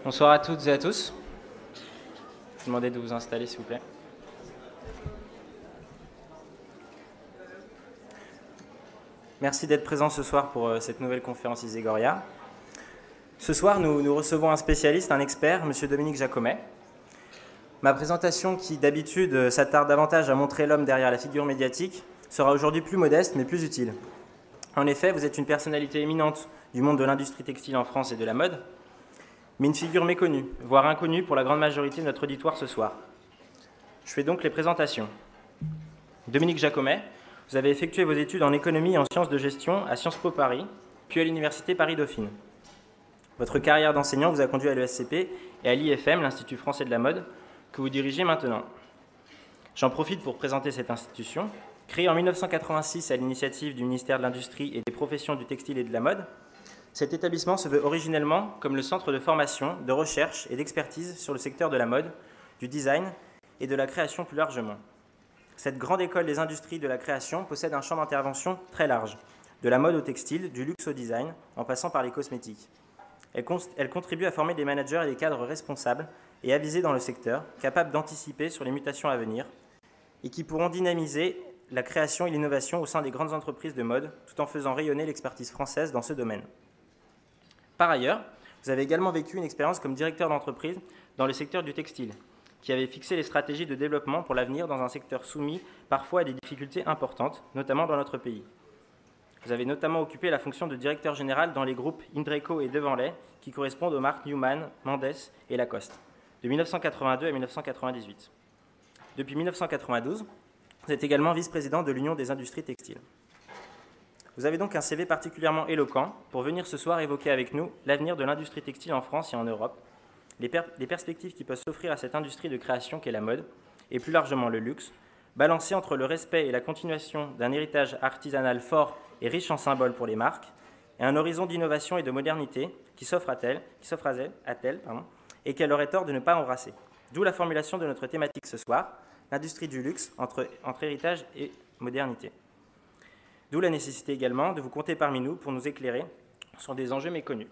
Bonsoir à toutes et à tous. Je vous demande de vous installer, s'il vous plaît. Merci d'être présents ce soir pour cette nouvelle conférence Isegoria. Ce soir, nous recevons un spécialiste, un expert, M. Dominique Jacomet. Ma présentation, qui d'habitude s'attarde davantage à montrer l'homme derrière la figure médiatique, sera aujourd'hui plus modeste mais plus utile. En effet, vous êtes une personnalité éminente du monde de l'industrie textile en France et de la mode, mais une figure méconnue, voire inconnue pour la grande majorité de notre auditoire ce soir. Je fais donc les présentations. Dominique Jacomet, vous avez effectué vos études en économie et en sciences de gestion à Sciences Po Paris, puis à l'Université Paris-Dauphine. Votre carrière d'enseignant vous a conduit à l'ESCP et à l'IFM, l'Institut français de la mode, que vous dirigez maintenant. J'en profite pour présenter cette institution. Créée en 1986 à l'initiative du ministère de l'Industrie et des professions du textile et de la mode, cet établissement se veut originellement comme le centre de formation, de recherche et d'expertise sur le secteur de la mode, du design et de la création plus largement. Cette grande école des industries de la création possède un champ d'intervention très large, de la mode au textile, du luxe au design, en passant par les cosmétiques. Elle contribue à former des managers et des cadres responsables et avisés dans le secteur, capables d'anticiper sur les mutations à venir et qui pourront dynamiser la création et l'innovation au sein des grandes entreprises de mode, tout en faisant rayonner l'expertise française dans ce domaine. Par ailleurs, vous avez également vécu une expérience comme directeur d'entreprise dans le secteur du textile, qui avait fixé les stratégies de développement pour l'avenir dans un secteur soumis parfois à des difficultés importantes, notamment dans notre pays. Vous avez notamment occupé la fonction de directeur général dans les groupes Indreco et Devanlay, qui correspondent aux marques Newman, Mendes et Lacoste, de 1982 à 1998. Depuis 1992, vous êtes également vice-président de l'Union des industries textiles. Vous avez donc un CV particulièrement éloquent pour venir ce soir évoquer avec nous l'avenir de l'industrie textile en France et en Europe, les perspectives qui peuvent s'offrir à cette industrie de création qu'est la mode, et plus largement le luxe, balancée entre le respect et la continuation d'un héritage artisanal fort et riche en symboles pour les marques, et un horizon d'innovation et de modernité qui s'offre à elles, et qu'elle aurait tort de ne pas embrasser. D'où la formulation de notre thématique ce soir, l'industrie du luxe entre héritage et modernité. D'où la nécessité également de vous compter parmi nous pour nous éclairer sur des enjeux méconnus.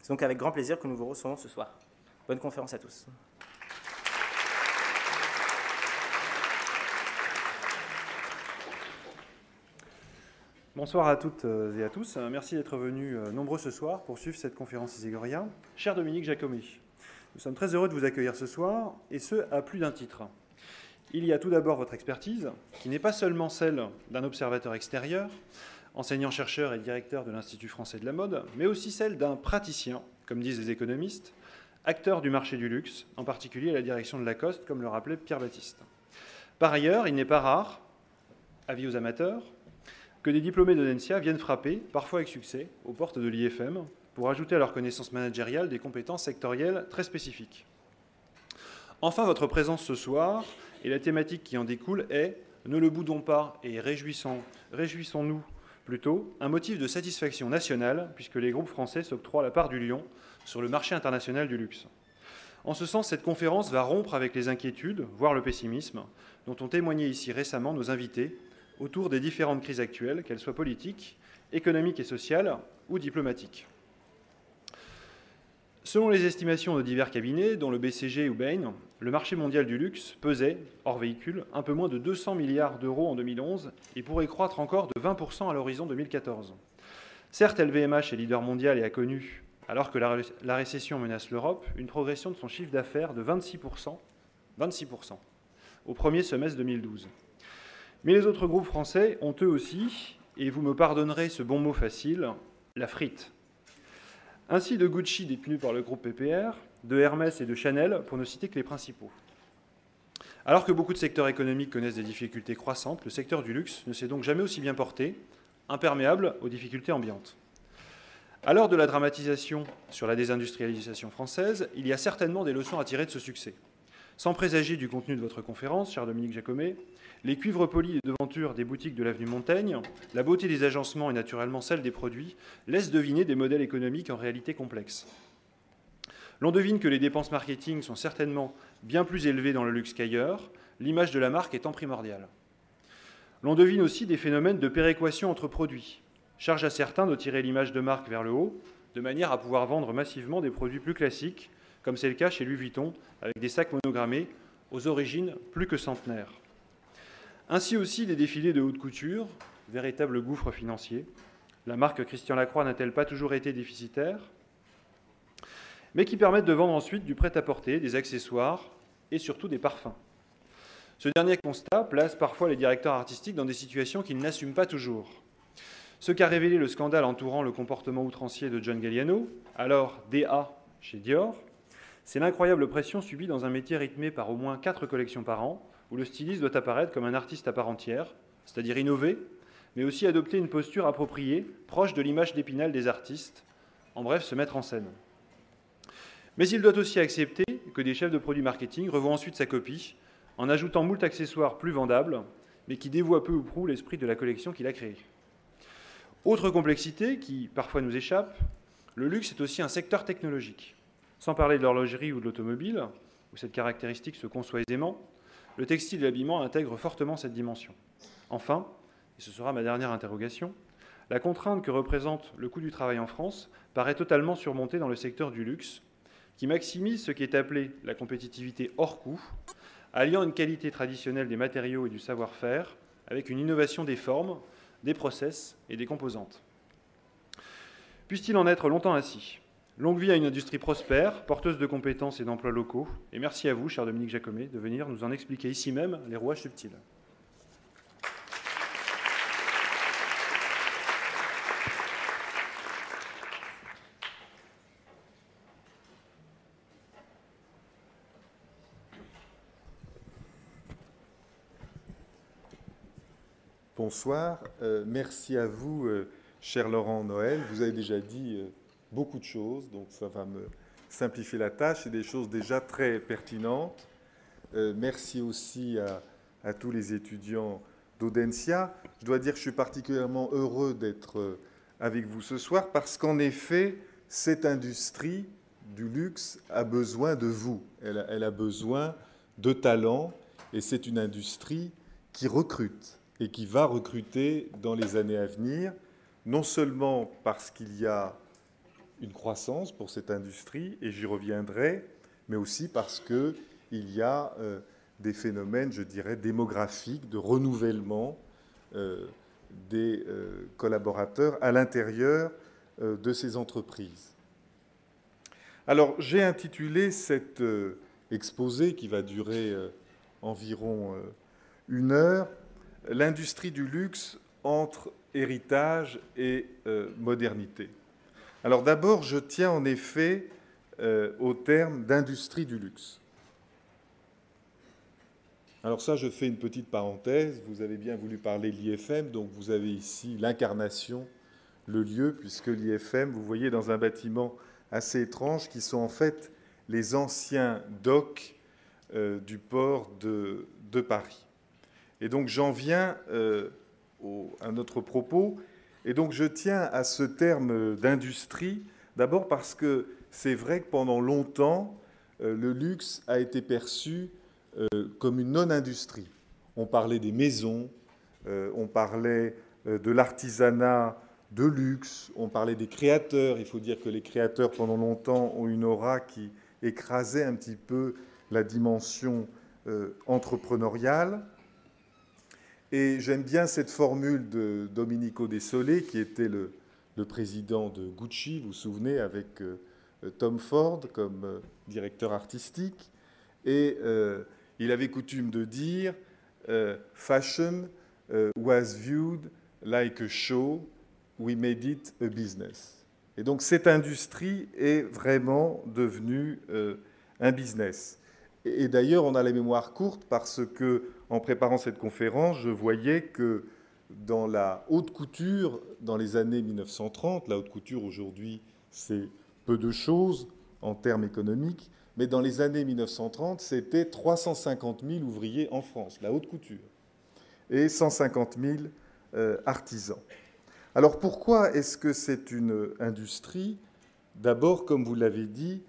C'est donc avec grand plaisir que nous vous recevons ce soir. Bonne conférence à tous. Bonsoir à toutes et à tous. Merci d'être venus nombreux ce soir pour suivre cette conférence Isegoria. Cher Dominique Jacomet, nous sommes très heureux de vous accueillir ce soir, et ce, à plus d'un titre. Il y a tout d'abord votre expertise, qui n'est pas seulement celle d'un observateur extérieur, enseignant-chercheur et directeur de l'Institut français de la mode, mais aussi celle d'un praticien, comme disent les économistes, acteur du marché du luxe, en particulier à la direction de Lacoste, comme le rappelait Pierre Baptiste. Par ailleurs, il n'est pas rare, avis aux amateurs, que des diplômés de l'ENSIA viennent frapper, parfois avec succès, aux portes de l'IFM, pour ajouter à leurs connaissances managériales des compétences sectorielles très spécifiques. Enfin, votre présence ce soir et la thématique qui en découle est, ne le boudons pas et réjouissons-nous plutôt, un motif de satisfaction nationale, puisque les groupes français s'octroient la part du lion sur le marché international du luxe. En ce sens, cette conférence va rompre avec les inquiétudes, voire le pessimisme, dont ont témoigné ici récemment nos invités autour des différentes crises actuelles, qu'elles soient politiques, économiques et sociales ou diplomatiques. Selon les estimations de divers cabinets, dont le BCG ou Bain, le marché mondial du luxe pesait, hors véhicule, un peu moins de 200 milliards d'euros en 2011 et pourrait croître encore de 20% à l'horizon 2014. Certes, LVMH est leader mondial et a connu, alors que la récession menace l'Europe, une progression de son chiffre d'affaires de 26% au premier semestre 2012. Mais les autres groupes français ont eux aussi, et vous me pardonnerez ce bon mot facile, la frite. Ainsi de Gucci détenu par le groupe PPR, de Hermès et de Chanel, pour ne citer que les principaux. Alors que beaucoup de secteurs économiques connaissent des difficultés croissantes, le secteur du luxe ne s'est donc jamais aussi bien porté, imperméable aux difficultés ambiantes. À l'heure de la dramatisation sur la désindustrialisation française, il y a certainement des leçons à tirer de ce succès. Sans présager du contenu de votre conférence, cher Dominique Jacomet, les cuivres polis et devantures des boutiques de l'avenue Montaigne, la beauté des agencements et naturellement celle des produits laissent deviner des modèles économiques en réalité complexes. L'on devine que les dépenses marketing sont certainement bien plus élevées dans le luxe qu'ailleurs, l'image de la marque étant primordiale. L'on devine aussi des phénomènes de péréquation entre produits. Charge à certains de tirer l'image de marque vers le haut, de manière à pouvoir vendre massivement des produits plus classiques, comme c'est le cas chez Louis Vuitton, avec des sacs monogrammés aux origines plus que centenaires. Ainsi aussi des défilés de haute couture, véritable gouffre financier. La marque Christian Lacroix n'a-t-elle pas toujours été déficitaire? Mais qui permettent de vendre ensuite du prêt-à-porter, des accessoires et surtout des parfums. Ce dernier constat place parfois les directeurs artistiques dans des situations qu'ils n'assument pas toujours. Ce qu'a révélé le scandale entourant le comportement outrancier de John Galliano, alors DA chez Dior, c'est l'incroyable pression subie dans un métier rythmé par au moins 4 collections par an, où le styliste doit apparaître comme un artiste à part entière, c'est-à-dire innover, mais aussi adopter une posture appropriée, proche de l'image d'Épinal des artistes, en bref, se mettre en scène. Mais il doit aussi accepter que des chefs de produits marketing revoient ensuite sa copie, en ajoutant moult accessoires plus vendables, mais qui dévoient peu ou prou l'esprit de la collection qu'il a créée. Autre complexité qui parfois nous échappe, le luxe est aussi un secteur technologique. Sans parler de l'horlogerie ou de l'automobile, où cette caractéristique se conçoit aisément, le textile et l'habillement intègrent fortement cette dimension. Enfin, et ce sera ma dernière interrogation, la contrainte que représente le coût du travail en France paraît totalement surmontée dans le secteur du luxe, qui maximise ce qui est appelé la compétitivité hors coût, alliant une qualité traditionnelle des matériaux et du savoir-faire avec une innovation des formes, des process et des composantes. Puisse-t-il en être longtemps ainsi? Longue vie à une industrie prospère, porteuse de compétences et d'emplois locaux, et merci à vous, cher Dominique Jacomet, de venir nous en expliquer ici même les rouages subtils. Bonsoir, merci à vous, cher Laurent Noël. Vous avez déjà dit beaucoup de choses, donc ça va me simplifier la tâche et des choses déjà très pertinentes. Merci aussi à tous les étudiants d'Audencia. Je dois dire que je suis particulièrement heureux d'être avec vous ce soir parce qu'en effet, cette industrie du luxe a besoin de vous. Elle a besoin de talents et c'est une industrie qui recrute et qui va recruter dans les années à venir, non seulement parce qu'il y a une croissance pour cette industrie, et j'y reviendrai, mais aussi parce qu'il y a des phénomènes, je dirais, démographiques, de renouvellement des collaborateurs à l'intérieur de ces entreprises. Alors, j'ai intitulé cet exposé, qui va durer environ 1 heure, « L'industrie du luxe entre héritage et modernité ». Alors d'abord, je tiens en effet au terme d'industrie du luxe. Alors ça, je fais une petite parenthèse. Vous avez bien voulu parler de l'IFM, donc vous avez ici l'incarnation, le lieu, puisque l'IFM, vous voyez dans un bâtiment assez étrange, qui sont en fait les anciens docks du port de Paris. Et donc j'en viens à notre propos. Et donc je tiens à ce terme d'industrie, d'abord parce que c'est vrai que pendant longtemps, le luxe a été perçu comme une non-industrie. On parlait des maisons, on parlait de l'artisanat de luxe, on parlait des créateurs. Il faut dire que les créateurs, pendant longtemps, ont une aura qui écrasait un petit peu la dimension entrepreneuriale. Et j'aime bien cette formule de Domenico Desolé, qui était le président de Gucci, vous vous souvenez, avec Tom Ford comme directeur artistique. Et il avait coutume de dire « Fashion was viewed like a show, we made it a business ». Et donc cette industrie est vraiment devenue un business. Et d'ailleurs, on a la mémoire courte parce que, en préparant cette conférence, je voyais que dans la haute couture, dans les années 1930, la haute couture aujourd'hui, c'est peu de choses en termes économiques, mais dans les années 1930, c'était 350 000 ouvriers en France, la haute couture, et 150 000 artisans. Alors pourquoi est-ce que c'est une industrie? D'abord, comme vous l'avez dit,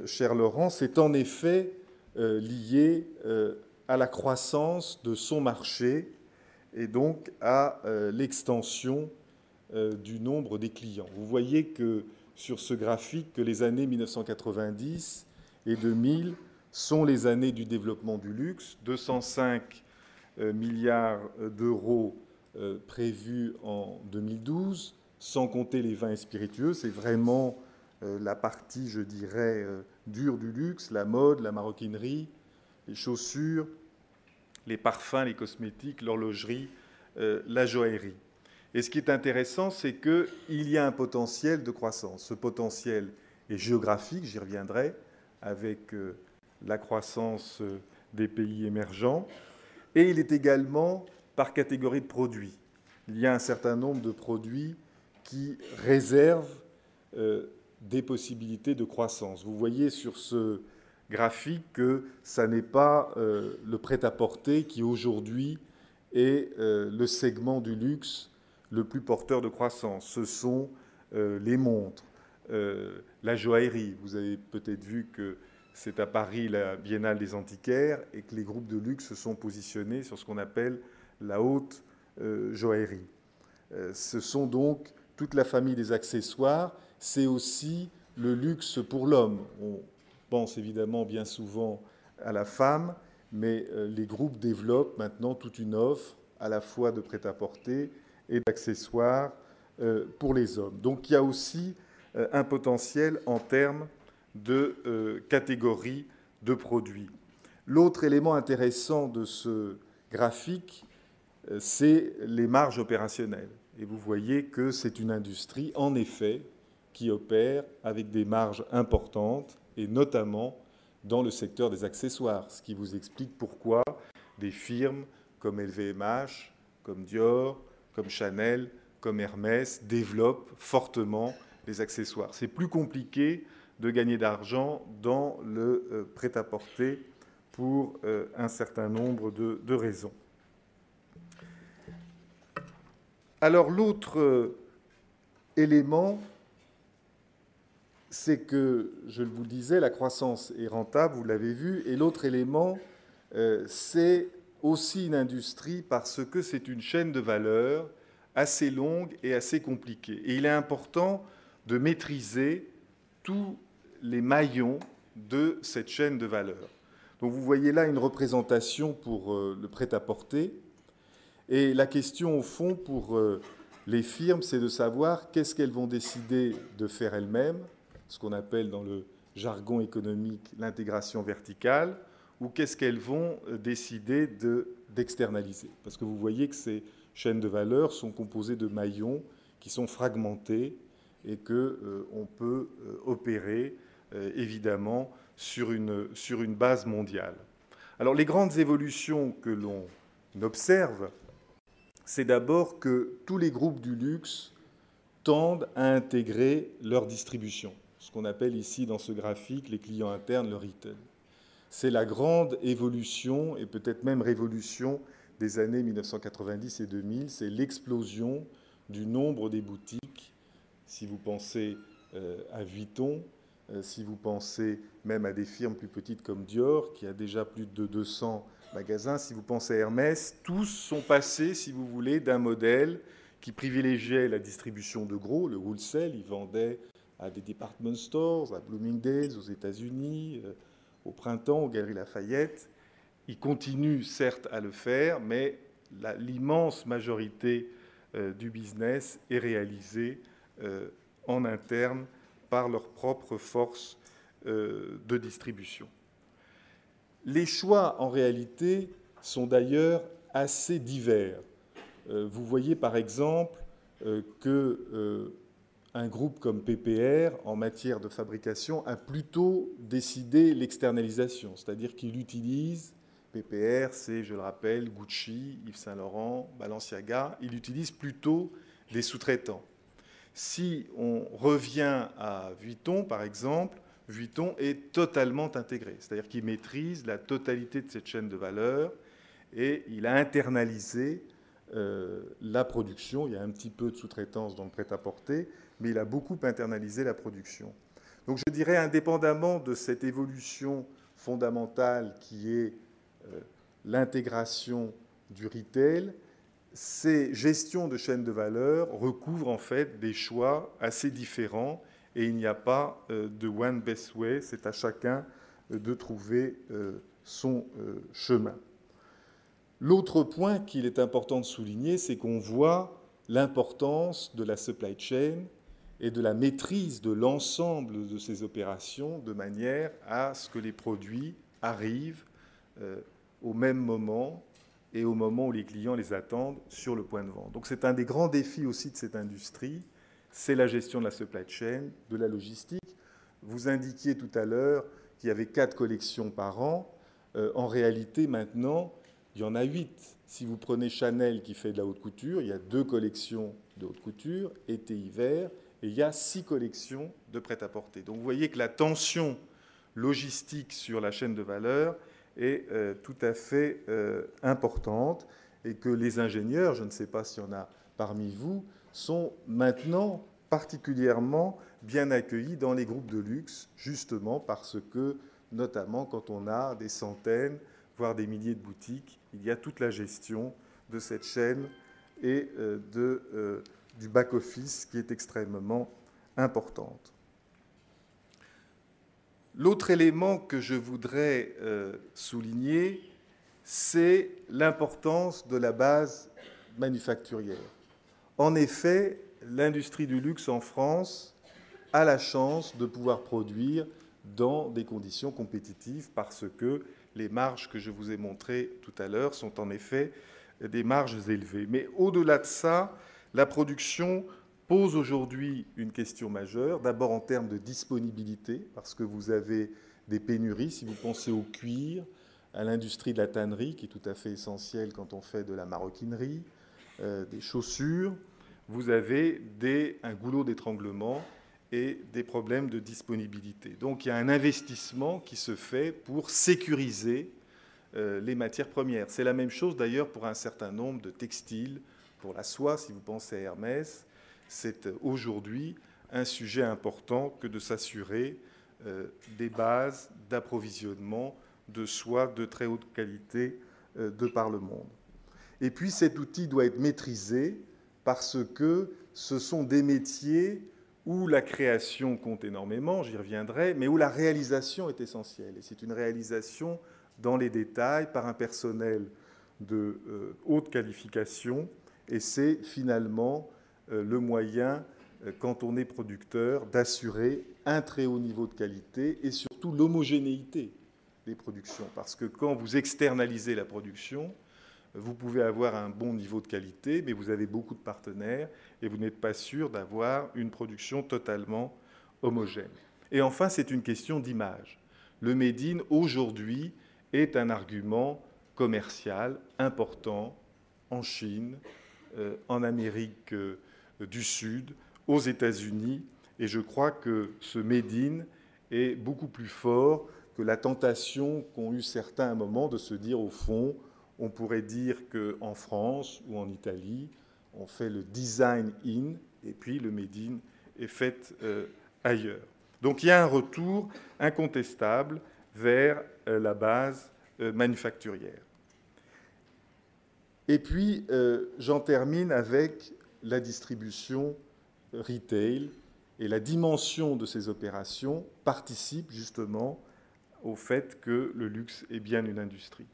cher Laurent, c'est en effet lié à la croissance de son marché et donc à l'extension du nombre des clients. Vous voyez que sur ce graphique que les années 1990 et 2000 sont les années du développement du luxe, 205 milliards d'euros prévus en 2012, sans compter les vins et spiritueux. C'est vraiment la partie, je dirais, dure du luxe, la mode, la maroquinerie, les chaussures, les parfums, les cosmétiques, l'horlogerie, la joaillerie. Et ce qui est intéressant, c'est qu'il y a un potentiel de croissance. Ce potentiel est géographique, j'y reviendrai, avec la croissance des pays émergents, et il est également par catégorie de produits. Il y a un certain nombre de produits qui réservent des possibilités de croissance. Vous voyez sur ce graphique que ça n'est pas le prêt-à-porter qui aujourd'hui est le segment du luxe le plus porteur de croissance. Ce sont les montres, la joaillerie. Vous avez peut-être vu que c'est à Paris la Biennale des Antiquaires et que les groupes de luxe se sont positionnés sur ce qu'on appelle la haute joaillerie. Ce sont donc toute la famille des accessoires. C'est aussi le luxe pour l'homme. On pense évidemment bien souvent à la femme, mais les groupes développent maintenant toute une offre à la fois de prêt-à-porter et d'accessoires pour les hommes. Donc il y a aussi un potentiel en termes de catégories de produits. L'autre élément intéressant de ce graphique, c'est les marges opérationnelles. Et vous voyez que c'est une industrie, en effet, qui opère avec des marges importantes, et notamment dans le secteur des accessoires, ce qui vous explique pourquoi des firmes comme LVMH, comme Dior, comme Chanel, comme Hermès développent fortement les accessoires. C'est plus compliqué de gagner d'argent dans le prêt-à-porter pour un certain nombre de raisons. Alors l'autre élément, c'est que, je vous le disais, la croissance est rentable, vous l'avez vu, et l'autre élément, c'est aussi une industrie parce que c'est une chaîne de valeur assez longue et assez compliquée. Et il est important de maîtriser tous les maillons de cette chaîne de valeur. Donc vous voyez là une représentation pour le prêt-à-porter. Et la question, au fond, pour les firmes, c'est de savoir qu'est-ce qu'elles vont décider de faire elles-mêmes, ce qu'on appelle dans le jargon économique l'intégration verticale, ou qu'est-ce qu'elles vont décider d'externaliser. Parce que vous voyez que ces chaînes de valeur sont composées de maillons qui sont fragmentés et qu'on peut opérer évidemment sur une base mondiale. Alors les grandes évolutions que l'on observe, c'est d'abord que tous les groupes du luxe tendent à intégrer leur distribution, ce qu'on appelle ici dans ce graphique les clients internes, le retail. C'est la grande évolution et peut-être même révolution des années 1990 et 2000, c'est l'explosion du nombre des boutiques. Si vous pensez à Vuitton, si vous pensez même à des firmes plus petites comme Dior, qui a déjà plus de 200 magasins, si vous pensez à Hermès, tous sont passés, si vous voulez, d'un modèle qui privilégiait la distribution de gros, le wholesale. Ils vendaient à des department stores, à Bloomingdale's aux États-Unis, au Printemps, aux Galeries Lafayette. Ils continuent certes à le faire, mais l'immense majorité du business est réalisée en interne par leur propre force de distribution. Les choix, en réalité, sont d'ailleurs assez divers. Vous voyez, par exemple, qu'un groupe comme PPR, en matière de fabrication, a plutôt décidé l'externalisation, c'est-à-dire qu'il utilise, PPR, c'est, je le rappelle, Gucci, Yves Saint Laurent, Balenciaga, il utilise plutôt des sous-traitants. Si on revient à Vuitton, par exemple, Vuitton est totalement intégré, c'est-à-dire qu'il maîtrise la totalité de cette chaîne de valeur et il a internalisé la production. Il y a un petit peu de sous-traitance dans le prêt-à-porter, mais il a beaucoup internalisé la production. Donc je dirais, indépendamment de cette évolution fondamentale qui est l'intégration du retail, ces gestions de chaînes de valeur recouvrent en fait des choix assez différents et il n'y a pas de one best way, c'est à chacun de trouver son chemin. L'autre point qu'il est important de souligner, c'est qu'on voit l'importance de la supply chain et de la maîtrise de l'ensemble de ces opérations de manière à ce que les produits arrivent au même moment et au moment où les clients les attendent sur le point de vente. Donc c'est un des grands défis aussi de cette industrie, c'est la gestion de la supply chain, de la logistique. Vous indiquiez tout à l'heure qu'il y avait 4 collections par an. En réalité, maintenant, il y en a 8. Si vous prenez Chanel qui fait de la haute couture, il y a 2 collections de haute couture, été-hiver, et il y a 6 collections de prêt-à-porter. Donc vous voyez que la tension logistique sur la chaîne de valeur est tout à fait importante et que les ingénieurs, je ne sais pas s'il y en a parmi vous, sont maintenant particulièrement bien accueillis dans les groupes de luxe, justement parce que, notamment quand on a des centaines, voire des milliers de boutiques, il y a toute la gestion de cette chaîne et du back-office qui est extrêmement importante. L'autre élément que je voudrais souligner, c'est l'importance de la base manufacturière. En effet, l'industrie du luxe en France a la chance de pouvoir produire dans des conditions compétitives parce que les marges que je vous ai montrées tout à l'heure sont en effet des marges élevées. Mais au-delà de ça, la production pose aujourd'hui une question majeure, d'abord en termes de disponibilité, parce que vous avez des pénuries, si vous pensez au cuir, à l'industrie de la tannerie, qui est tout à fait essentielle quand on fait de la maroquinerie, des chaussures, vous avez un goulot d'étranglement et des problèmes de disponibilité. Donc il y a un investissement qui se fait pour sécuriser les matières premières. C'est la même chose d'ailleurs pour un certain nombre de textiles, pour la soie, si vous pensez à Hermès. C'est aujourd'hui un sujet important que de s'assurer des bases d'approvisionnement de soie de très haute qualité de par le monde. Et puis cet outil doit être maîtrisé parce que ce sont des métiers où la création compte énormément, j'y reviendrai, mais où la réalisation est essentielle. Et c'est une réalisation dans les détails par un personnel de haute qualification, et c'est finalement le moyen, quand on est producteur, d'assurer un très haut niveau de qualité et surtout l'homogénéité des productions. Parce que quand vous externalisez la production, vous pouvez avoir un bon niveau de qualité, mais vous avez beaucoup de partenaires et vous n'êtes pas sûr d'avoir une production totalement homogène. Et enfin, c'est une question d'image. Le Made in, aujourd'hui, est un argument commercial important en Chine, en Amérique du Sud, aux États-Unis, et je crois que ce Made in est beaucoup plus fort que la tentation qu'ont eu certains à un moment de se dire, au fond, on pourrait dire qu'en France ou en Italie, on fait le design in, et puis le Made in est fait ailleurs. Donc il y a un retour incontestable vers la base manufacturière. Et puis, j'en termine avec la distribution retail. Et la dimension de ces opérations participe justement au fait que le luxe est bien une industrie.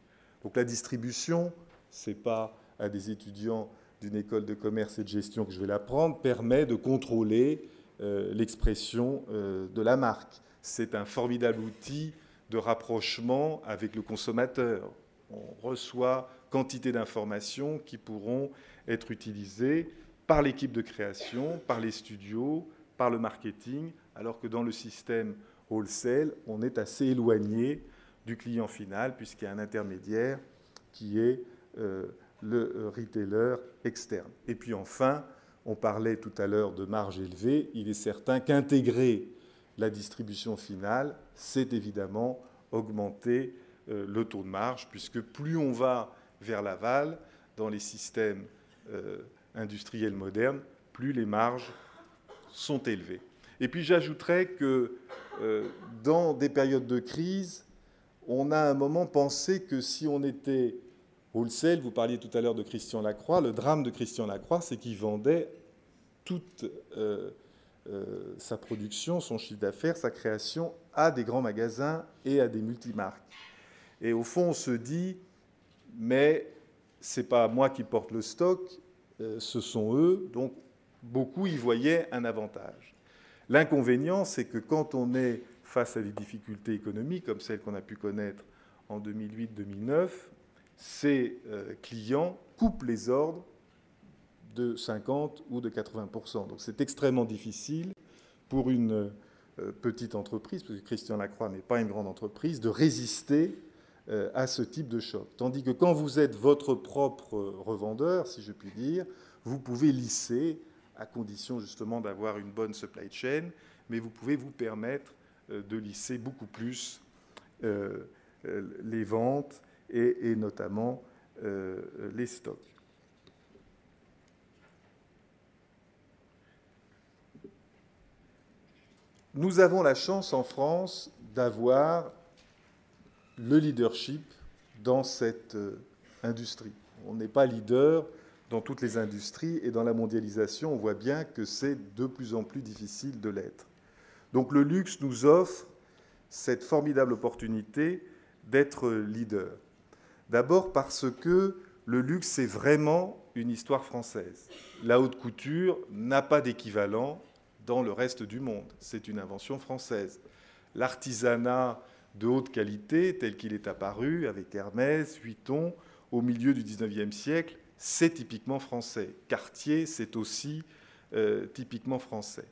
Donc la distribution, ce n'est pas à des étudiants d'une école de commerce et de gestion que je vais l'apprendre, permet de contrôler l'expression de la marque. C'est un formidable outil de rapprochement avec le consommateur. On reçoit quantité d'informations qui pourront être utilisées par l'équipe de création, par les studios, par le marketing, alors que dans le système wholesale, on est assez éloigné du client final, puisqu'il y a un intermédiaire qui est le retailer externe. Et puis enfin, on parlait tout à l'heure de marge élevée. Il est certain qu'intégrer la distribution finale, c'est évidemment augmenter le taux de marge, puisque plus on va vers l'aval dans les systèmes industriels modernes, plus les marges sont élevées. Et puis j'ajouterais que dans des périodes de crise, on a à un moment pensé que si on était wholesale, vous parliez tout à l'heure de Christian Lacroix, le drame de Christian Lacroix, c'est qu'il vendait toute sa production, son chiffre d'affaires, sa création à des grands magasins et à des multimarques. Et au fond, on se dit, mais ce n'est pas moi qui porte le stock, ce sont eux, donc beaucoup y voyaient un avantage. L'inconvénient, c'est que quand on est face à des difficultés économiques, comme celles qu'on a pu connaître en 2008-2009, ces clients coupent les ordres de 50 ou de 80%. Donc c'est extrêmement difficile pour une petite entreprise, parce que Christian Lacroix n'est pas une grande entreprise, de résister à ce type de choc. Tandis que quand vous êtes votre propre revendeur, si je puis dire, vous pouvez lisser, à condition justement d'avoir une bonne supply chain, mais vous pouvez vous permettre de lisser beaucoup plus les ventes et notamment les stocks. Nous avons la chance en France d'avoir le leadership dans cette industrie. On n'est pas leader dans toutes les industries et dans la mondialisation, on voit bien que c'est de plus en plus difficile de l'être. Donc le luxe nous offre cette formidable opportunité d'être leader. D'abord parce que le luxe, c'est vraiment une histoire française. La haute couture n'a pas d'équivalent dans le reste du monde. C'est une invention française. L'artisanat de haute qualité, tel qu'il est apparu avec Hermès, Vuitton, au milieu du XIXe siècle, c'est typiquement français. Cartier, c'est aussi typiquement français.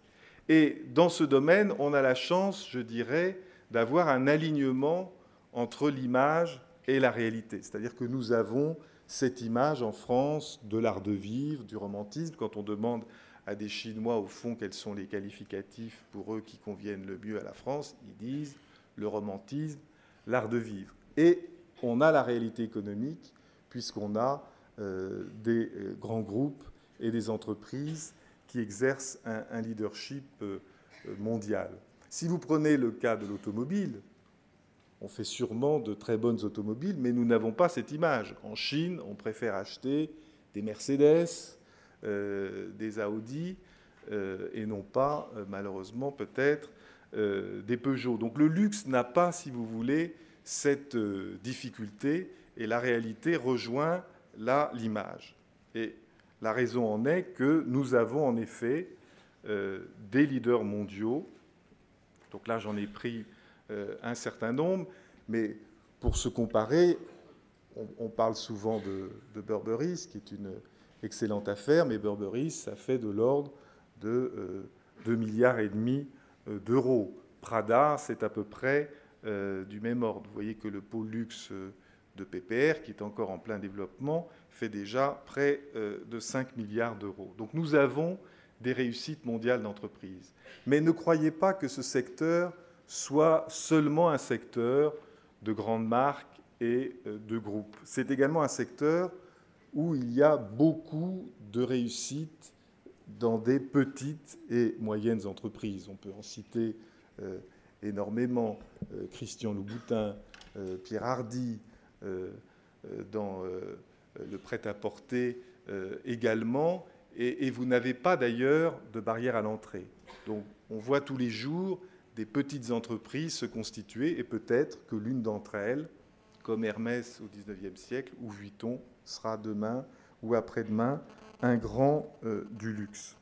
Et dans ce domaine, on a la chance, je dirais, d'avoir un alignement entre l'image et la réalité. C'est-à-dire que nous avons cette image en France de l'art de vivre, du romantisme. Quand on demande à des Chinois, au fond, quels sont les qualificatifs pour eux qui conviennent le mieux à la France, ils disent le romantisme, l'art de vivre. Et on a la réalité économique, puisqu'on a des grands groupes et des entreprises qui exercent un leadership mondial. Si vous prenez le cas de l'automobile, on fait sûrement de très bonnes automobiles, mais nous n'avons pas cette image. En Chine, on préfère acheter des Mercedes, des Audi, et non pas, malheureusement, peut-être, des Peugeot. Donc le luxe n'a pas, si vous voulez, cette difficulté, et la réalité rejoint là l'image. Et la raison en est que nous avons en effet des leaders mondiaux. Donc là, j'en ai pris un certain nombre, mais pour se comparer, on parle souvent de Burberry, ce qui est une excellente affaire, mais Burberry, ça fait de l'ordre de 2,5 milliards d'euros. Prada, c'est à peu près du même ordre. Vous voyez que le pôle luxe de PPR, qui est encore en plein développement, fait déjà près de 5 milliards d'euros. Donc nous avons des réussites mondiales d'entreprise. Mais ne croyez pas que ce secteur soit seulement un secteur de grandes marques et de groupes. C'est également un secteur où il y a beaucoup de réussites dans des petites et moyennes entreprises. On peut en citer énormément. Christian Louboutin, Pierre Hardy, dans le prêt-à-porter également. Et vous n'avez pas d'ailleurs de barrière à l'entrée. Donc on voit tous les jours des petites entreprises se constituer, et peut-être que l'une d'entre elles, comme Hermès au XIXe siècle, ou Vuitton, sera demain ou après-demain un grand du luxe.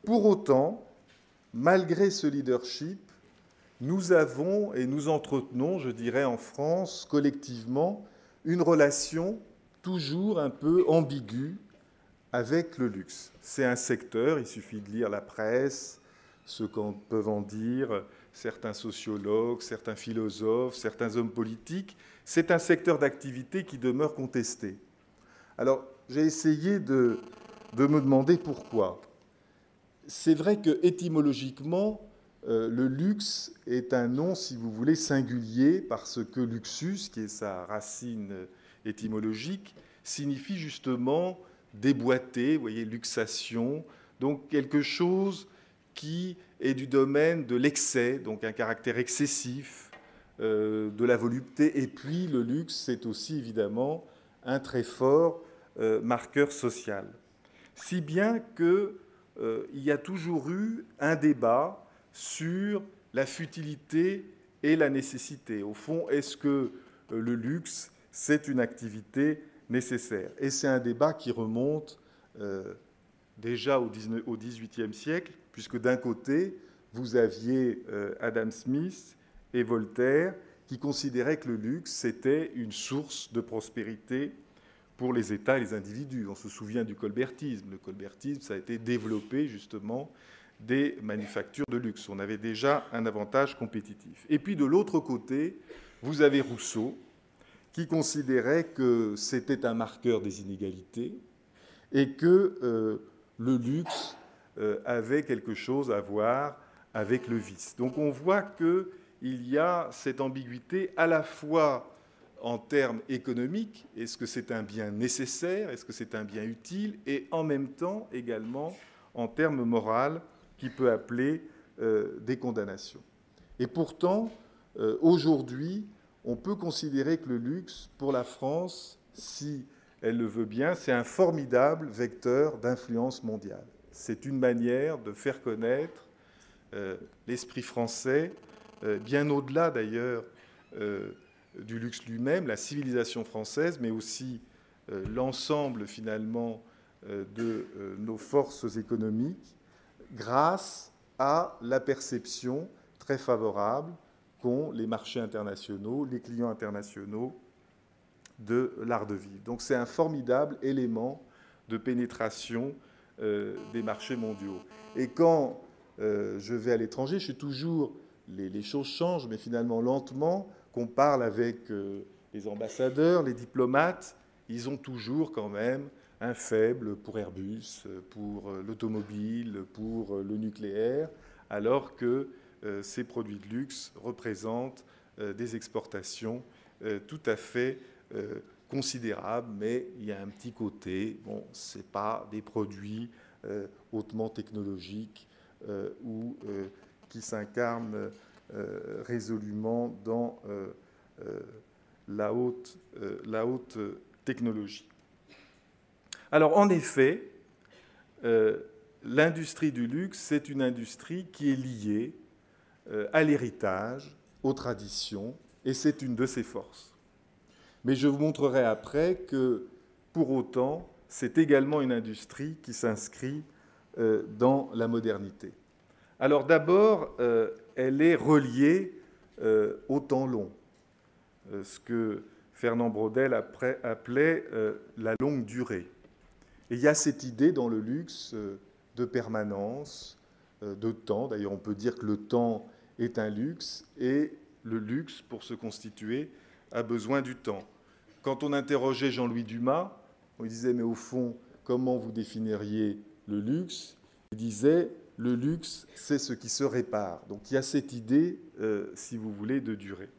Pour autant, malgré ce leadership, nous avons et nous entretenons, je dirais en France, collectivement, une relation toujours un peu ambiguë avec le luxe. C'est un secteur, il suffit de lire la presse, ce qu'en peuvent en dire certains sociologues, certains philosophes, certains hommes politiques. C'est un secteur d'activité qui demeure contesté. Alors, j'ai essayé de me demander pourquoi. C'est vrai que étymologiquement, le luxe est un nom, si vous voulez, singulier, parce que luxus, qui est sa racine étymologique, signifie justement déboîter, vous voyez, luxation, donc quelque chose qui est du domaine de l'excès, donc un caractère excessif, de la volupté. Et puis le luxe, c'est aussi évidemment un très fort marqueur social. Si bien qu'il y a toujours eu un débat sur la futilité et la nécessité. Au fond, est-ce que le luxe, c'est une activité nécessaire? Et c'est un débat qui remonte déjà au XVIIIe siècle, puisque d'un côté, vous aviez Adam Smith et Voltaire qui considéraient que le luxe, c'était une source de prospérité pour les États et les individus. On se souvient du colbertisme. Le colbertisme, ça a été développé justement des manufactures de luxe. On avait déjà un avantage compétitif. Et puis de l'autre côté, vous avez Rousseau, qui considérait que c'était un marqueur des inégalités et que le luxe avait quelque chose à voir avec le vice. Donc on voit qu'il y a cette ambiguïté à la fois en termes économiques, est-ce que c'est un bien nécessaire, est-ce que c'est un bien utile, et en même temps également en termes moraux qui peut appeler des condamnations. Et pourtant, aujourd'hui, on peut considérer que le luxe, pour la France, si elle le veut bien, c'est un formidable vecteur d'influence mondiale. C'est une manière de faire connaître l'esprit français, bien au-delà d'ailleurs du luxe lui-même, la civilisation française, mais aussi l'ensemble finalement de nos forces économiques, grâce à la perception très favorable qu'ont les marchés internationaux, les clients internationaux de l'art de vivre. Donc c'est un formidable élément de pénétration des marchés mondiaux. Et quand je vais à l'étranger, je suis toujours, les choses changent, mais finalement lentement, qu'on parle avec les ambassadeurs, les diplomates, ils ont toujours quand même un faible pour Airbus, pour l'automobile, pour le nucléaire, alors que ces produits de luxe représentent des exportations tout à fait considérables, mais il y a un petit côté, bon, ce n'est pas des produits hautement technologiques ou qui s'incarnent résolument dans la haute technologie. Alors, en effet, l'industrie du luxe, c'est une industrie qui est liée à l'héritage, aux traditions, et c'est une de ses forces. Mais je vous montrerai après que, pour autant, c'est également une industrie qui s'inscrit dans la modernité. Alors d'abord, elle est reliée au temps long, ce que Fernand Braudel appelait la longue durée. Et il y a cette idée dans le luxe de permanence, de temps. D'ailleurs, on peut dire que le temps est un luxe, et le luxe, pour se constituer, a besoin du temps. Quand on interrogeait Jean-Louis Dumas, on lui disait, mais au fond, comment vous définiriez le luxe? Il disait, le luxe, c'est ce qui se répare. Donc il y a cette idée, si vous voulez, de durée.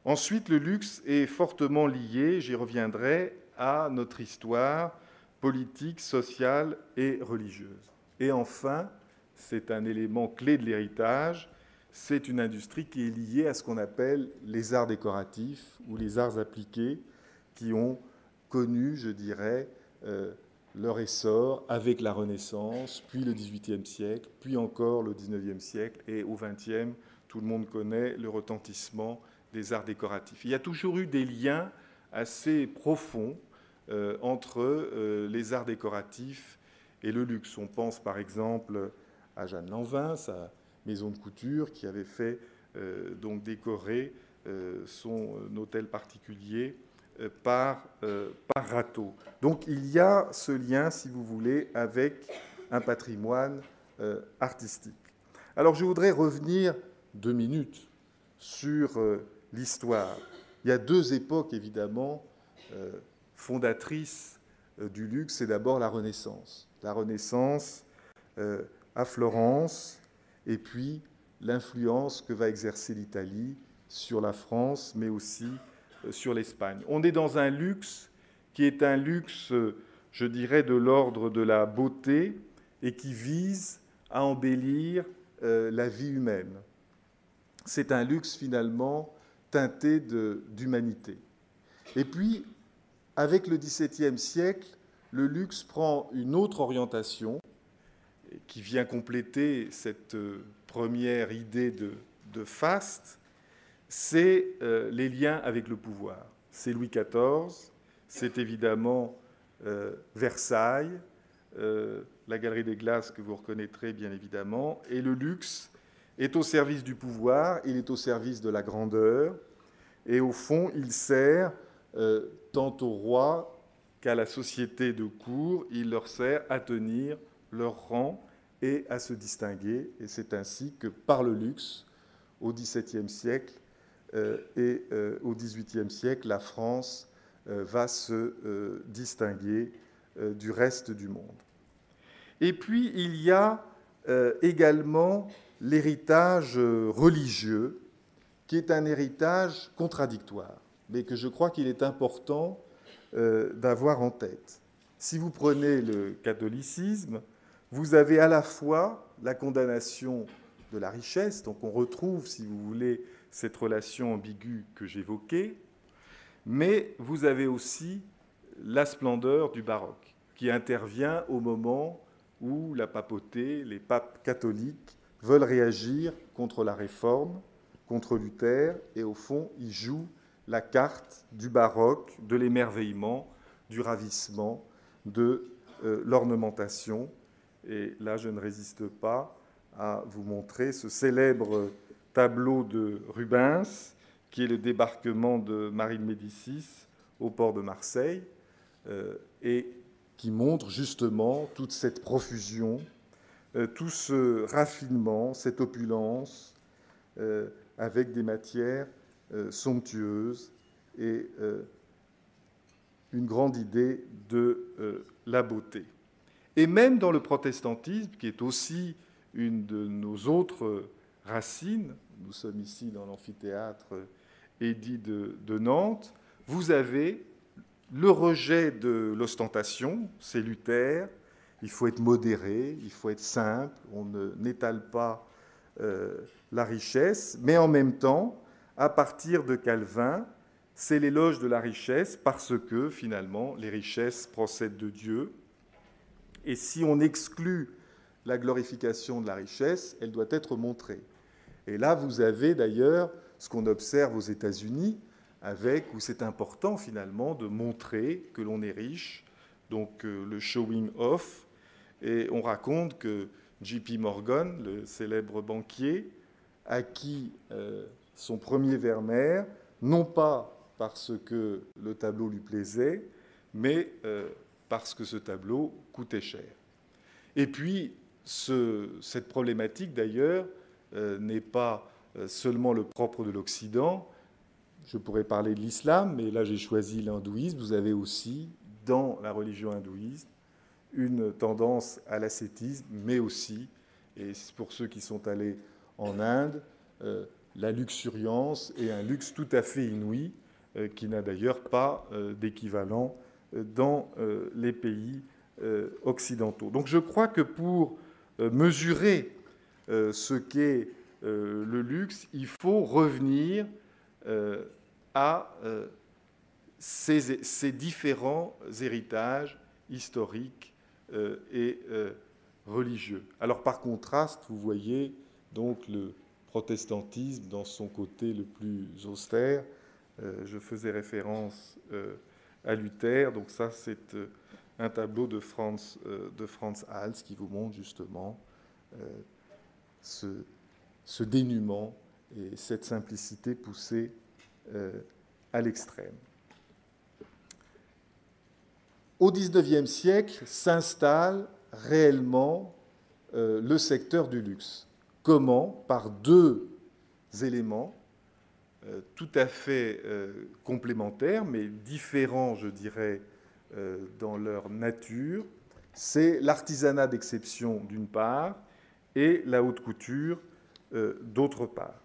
Ensuite, le luxe est fortement lié, j'y reviendrai, à notre histoire politique, sociale et religieuse. Et enfin, c'est un élément clé de l'héritage, c'est une industrie qui est liée à ce qu'on appelle les arts décoratifs ou les arts appliqués, qui ont connu, je dirais, leur essor avec la Renaissance, puis le XVIIIe siècle, puis encore le XIXe siècle, et au XXe, tout le monde connaît le retentissement des arts décoratifs. Il y a toujours eu des liens assez profonds entre les arts décoratifs et le luxe. On pense par exemple à Jeanne Lanvin, sa maison de couture, qui avait fait donc décorer son hôtel particulier par râteau. Donc il y a ce lien, si vous voulez, avec un patrimoine artistique. Alors je voudrais revenir 2 minutes sur l'histoire. Il y a 2 époques, évidemment, fondatrices du luxe. C'est d'abord la Renaissance. La Renaissance à Florence, et puis l'influence que va exercer l'Italie sur la France, mais aussi sur l'Espagne. On est dans un luxe qui est un luxe, je dirais, de l'ordre de la beauté et qui vise à embellir la vie humaine. C'est un luxe finalement teinté d'humanité. Et puis, avec le XVIIe siècle, le luxe prend une autre orientation qui vient compléter cette première idée de faste, c'est les liens avec le pouvoir. C'est Louis XIV, c'est évidemment Versailles, la Galerie des Glaces que vous reconnaîtrez bien évidemment, et le luxe est au service du pouvoir, il est au service de la grandeur, et au fond, il sert tant au roi qu'à la société de cour, il leur sert à tenir leur rang et à se distinguer. Et c'est ainsi que, par le luxe, au XVIIe siècle et au XVIIIe siècle, la France va se distinguer du reste du monde. Et puis, il y a également l'héritage religieux, qui est un héritage contradictoire, mais que je crois qu'il est important d'avoir en tête. Si vous prenez le catholicisme, vous avez à la fois la condamnation de la richesse, donc on retrouve, si vous voulez, cette relation ambiguë que j'évoquais, mais vous avez aussi la splendeur du baroque, qui intervient au moment où la papauté, les papes catholiques, veulent réagir contre la réforme, contre Luther, et au fond, ils jouent la carte du baroque, de l'émerveillement, du ravissement, de l'ornementation. Et là, je ne résiste pas à vous montrer ce célèbre tableau de Rubens, qui est le débarquement de Marie de Médicis au port de Marseille, et qui montre justement toute cette profusion, tout ce raffinement, cette opulence, avec des matières somptueuses et une grande idée de la beauté. Et même dans le protestantisme, qui est aussi une de nos autres racines, nous sommes ici dans l'amphithéâtre Édith de Nantes, vous avez le rejet de l'ostentation, c'est Luther, il faut être modéré, il faut être simple, on n'étale pas la richesse, mais en même temps, à partir de Calvin, c'est l'éloge de la richesse parce que, finalement, les richesses procèdent de Dieu. Et si on exclut la glorification de la richesse, elle doit être montrée. Et là, vous avez d'ailleurs ce qu'on observe aux États-Unis, où c'est important, finalement, de montrer que l'on est riche, donc le showing off. Et on raconte que J.P. Morgan, le célèbre banquier, acquit son premier Vermeer, non pas parce que le tableau lui plaisait, mais parce que ce tableau coûtait cher. Et puis, cette problématique, d'ailleurs, n'est pas seulement le propre de l'Occident. Je pourrais parler de l'islam, mais là j'ai choisi l'hindouisme. Vous avez aussi, dans la religion hindouiste, une tendance à l'ascétisme, mais aussi, et pour ceux qui sont allés en Inde, la luxuriance et un luxe tout à fait inouï, qui n'a d'ailleurs pas d'équivalent dans les pays occidentaux. Donc je crois que pour mesurer ce qu'est le luxe, il faut revenir à ces différents héritages historiques et religieux. Alors par contraste, vous voyez donc le protestantisme dans son côté le plus austère. Je faisais référence à Luther, donc ça c'est un tableau de Franz Hals qui vous montre justement ce dénuement et cette simplicité poussée à l'extrême. Au XIXe siècle s'installe réellement le secteur du luxe. Comment? Par deux éléments tout à fait complémentaires, mais différents, je dirais, dans leur nature. C'est l'artisanat d'exception d'une part et la haute couture d'autre part.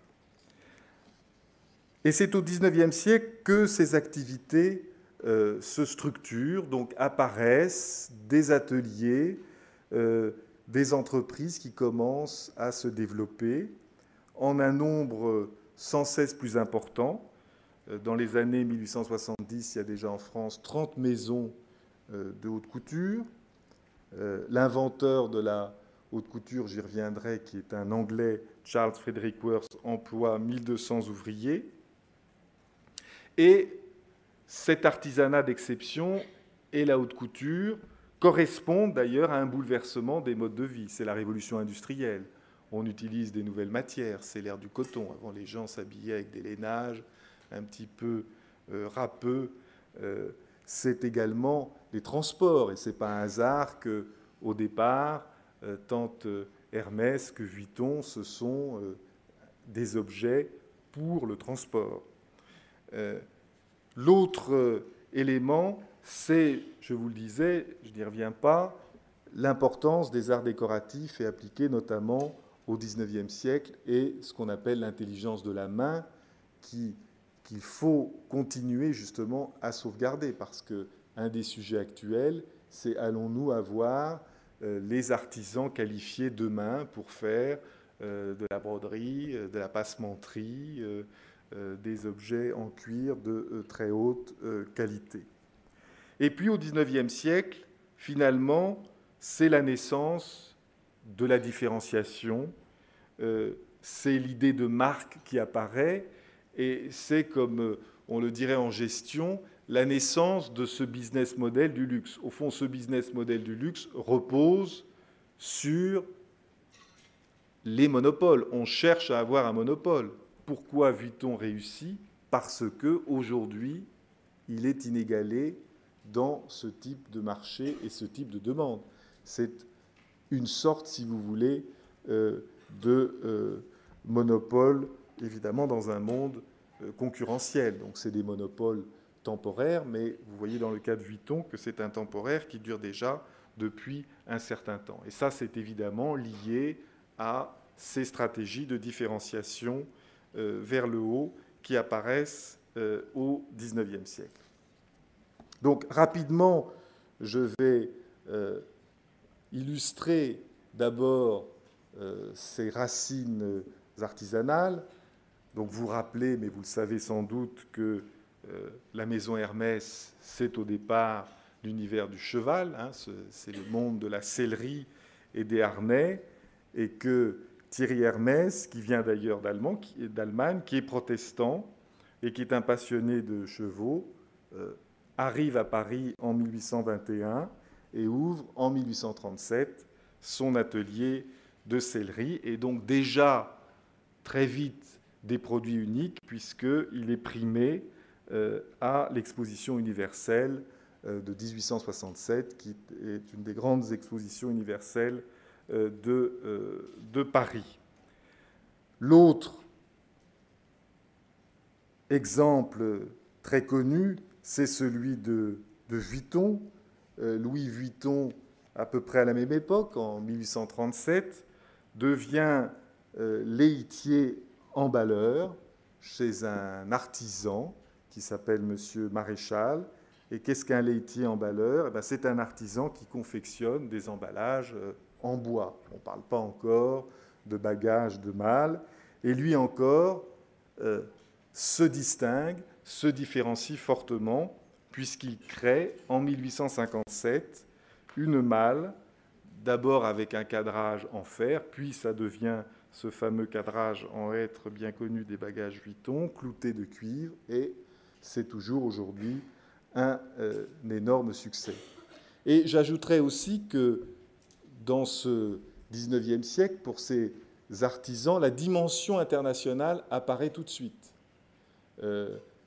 Et c'est au XIXe siècle que ces activités se structurent, donc apparaissent des ateliers, des entreprises qui commencent à se développer en un nombre sans cesse plus important. Dans les années 1870, il y a déjà en France 30 maisons de haute couture. L'inventeur de la haute couture, j'y reviendrai, qui est un Anglais, Charles Frederick Worth, emploie 1200 ouvriers. Et cet artisanat d'exception et la haute couture correspondent d'ailleurs à un bouleversement des modes de vie. C'est la révolution industrielle. On utilise des nouvelles matières. C'est l'ère du coton. Avant, les gens s'habillaient avec des lainages un petit peu râpeux. C'est également les transports. Et ce n'est pas un hasard qu'au départ, tant Hermès que Vuitton, ce sont des objets pour le transport. L'autre élément, c'est, je vous le disais, je n'y reviens pas, l'importance des arts décoratifs et appliqués notamment au XIXe siècle et ce qu'on appelle l'intelligence de la main qu'il faut continuer justement à sauvegarder parce qu'un des sujets actuels, c'est allons-nous avoir les artisans qualifiés demain pour faire de la broderie, de la passementerie, des objets en cuir de très haute qualité. Et puis au XIXe siècle, finalement, c'est la naissance de la différenciation, c'est l'idée de marque qui apparaît, et c'est, comme on le dirait en gestion, la naissance de ce business model du luxe. Au fond, ce business model du luxe repose sur les monopoles. On cherche à avoir un monopole. Pourquoi Vuitton réussit? Parce qu'aujourd'hui, il est inégalé dans ce type de marché et ce type de demande. C'est une sorte, si vous voulez, de monopole, évidemment, dans un monde concurrentiel. Donc c'est des monopoles temporaires, mais vous voyez dans le cas de Vuitton que c'est un temporaire qui dure déjà depuis un certain temps. Et ça, c'est évidemment lié à ces stratégies de différenciation vers le haut qui apparaissent au XIXe siècle. Donc rapidement, je vais illustrer d'abord ces racines artisanales. Donc vous rappelez, mais vous le savez sans doute, que la maison Hermès, c'est au départ l'univers du cheval, hein, c'est le monde de la sellerie et des harnais, et que Thierry Hermès, qui vient d'ailleurs d'Allemagne, qui est protestant et qui est un passionné de chevaux, arrive à Paris en 1821 et ouvre en 1837 son atelier de sellerie, et donc déjà très vite des produits uniques, puisqu'il est primé à l'exposition universelle de 1867, qui est une des grandes expositions universelles de Paris. L'autre exemple très connu, c'est celui de Vuitton. Louis Vuitton, à peu près à la même époque, en 1837, devient l'héritier emballeur chez un artisan qui s'appelle M. Maréchal. Et qu'est-ce qu'un laitier emballeur? C'est un artisan qui confectionne des emballages en bois. On ne parle pas encore de bagages de malle. Et lui encore se distingue, se différencie fortement, puisqu'il crée en 1857 une malle, d'abord avec un cadrage en fer, puis ça devient ce fameux cadrage en hêtre bien connu des bagages Vuitton, clouté de cuivre, et c'est toujours aujourd'hui un énorme succès. Et j'ajouterais aussi que dans ce XIXe siècle, pour ces artisans, la dimension internationale apparaît tout de suite.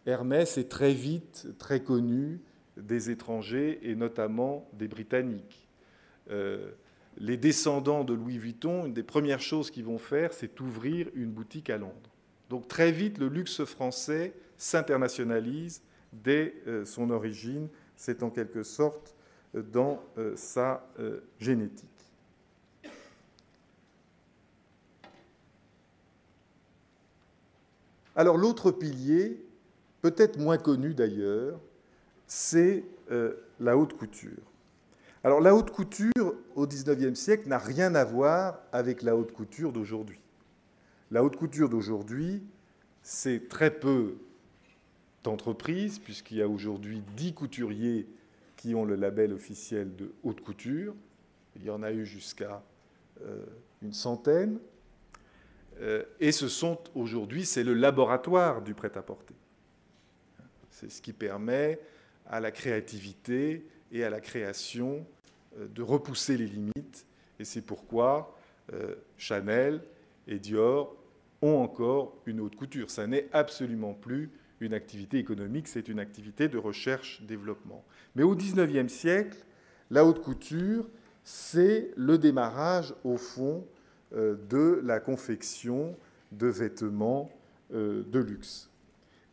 Hermès est très vite très connu des étrangers et notamment des Britanniques. Les descendants de Louis Vuitton, une des premières choses qu'ils vont faire, c'est ouvrir une boutique à Londres. Donc très vite, le luxe français s'internationalise dès son origine. C'est en quelque sorte dans sa génétique. Alors l'autre pilier, peut-être moins connu d'ailleurs, c'est la haute couture. Alors la haute couture au XIXe siècle n'a rien à voir avec la haute couture d'aujourd'hui. La haute couture d'aujourd'hui, c'est très peu d'entreprises, puisqu'il y a aujourd'hui 10 couturiers qui ont le label officiel de haute couture. Il y en a eu jusqu'à une centaine. Et ce sont aujourd'hui, c'est le laboratoire du prêt-à-porter. C'est ce qui permet à la créativité et à la création de repousser les limites. Et c'est pourquoi Chanel et Dior ont encore une haute couture. Ça n'est absolument plus une activité économique, c'est une activité de recherche-développement. Mais au XIXe siècle, la haute couture, c'est le démarrage, au fond, de la confection de vêtements de luxe.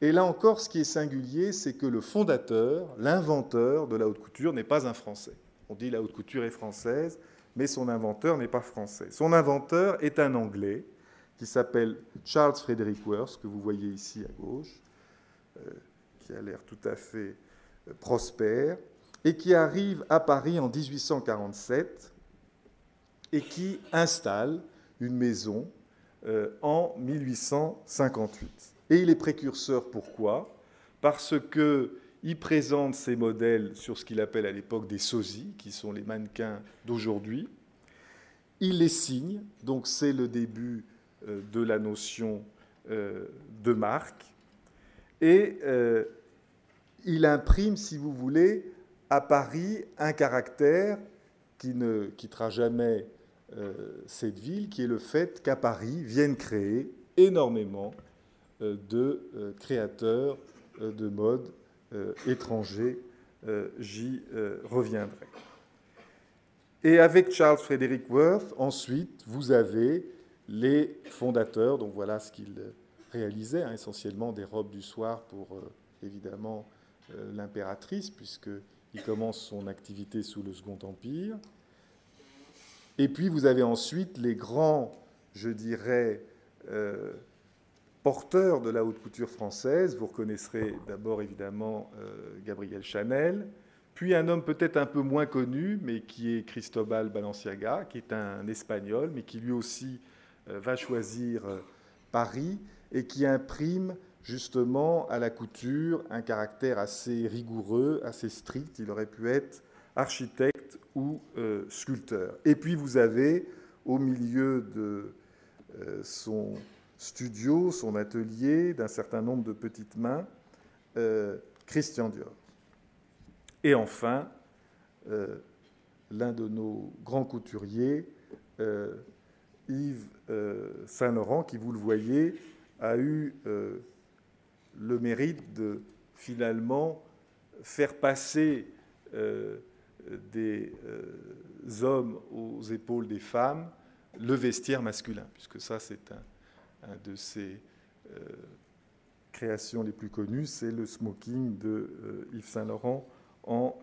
Et là encore, ce qui est singulier, c'est que le fondateur, l'inventeur de la haute couture n'est pas un Français. On dit la haute couture est française, mais son inventeur n'est pas français. Son inventeur est un Anglais qui s'appelle Charles Frederick Worth, que vous voyez ici à gauche, qui a l'air tout à fait prospère, et qui arrive à Paris en 1847 et qui installe une maison en 1858. Et il est précurseur, pourquoi? Parce qu'il présente ses modèles sur ce qu'il appelle à l'époque des sosies, qui sont les mannequins d'aujourd'hui. Il les signe, donc c'est le début de la notion de marque. Et il imprime, si vous voulez, à Paris un caractère qui ne quittera jamais cette ville, qui est le fait qu'à Paris viennent créer énormément de créateurs de mode étrangers. J'y reviendrai. Et avec Charles Frederick Worth, ensuite, vous avez les fondateurs. Donc voilà ce qu'ils réalisaient, hein, essentiellement des robes du soir pour, évidemment, l'impératrice, puisqu'il commence son activité sous le Second Empire. Et puis, vous avez ensuite les grands, je dirais, porteurs de la haute couture française. Vous reconnaîtrez d'abord, évidemment, Gabriel Chanel, puis un homme peut-être un peu moins connu, mais qui est Cristobal Balenciaga, qui est un Espagnol, mais qui lui aussi va choisir Paris et qui imprime justement à la couture un caractère assez rigoureux, assez strict. Il aurait pu être architecte ou sculpteur. Et puis vous avez, au milieu de son studio, son atelier, d'un certain nombre de petites mains, Christian Dior. Et enfin, l'un de nos grands couturiers, Yves Saint-Laurent, qui, vous le voyez, a eu le mérite de finalement faire passer des hommes aux épaules des femmes le vestiaire masculin, puisque ça, c'est un de ses créations les plus connues, c'est le smoking de Yves Saint-Laurent en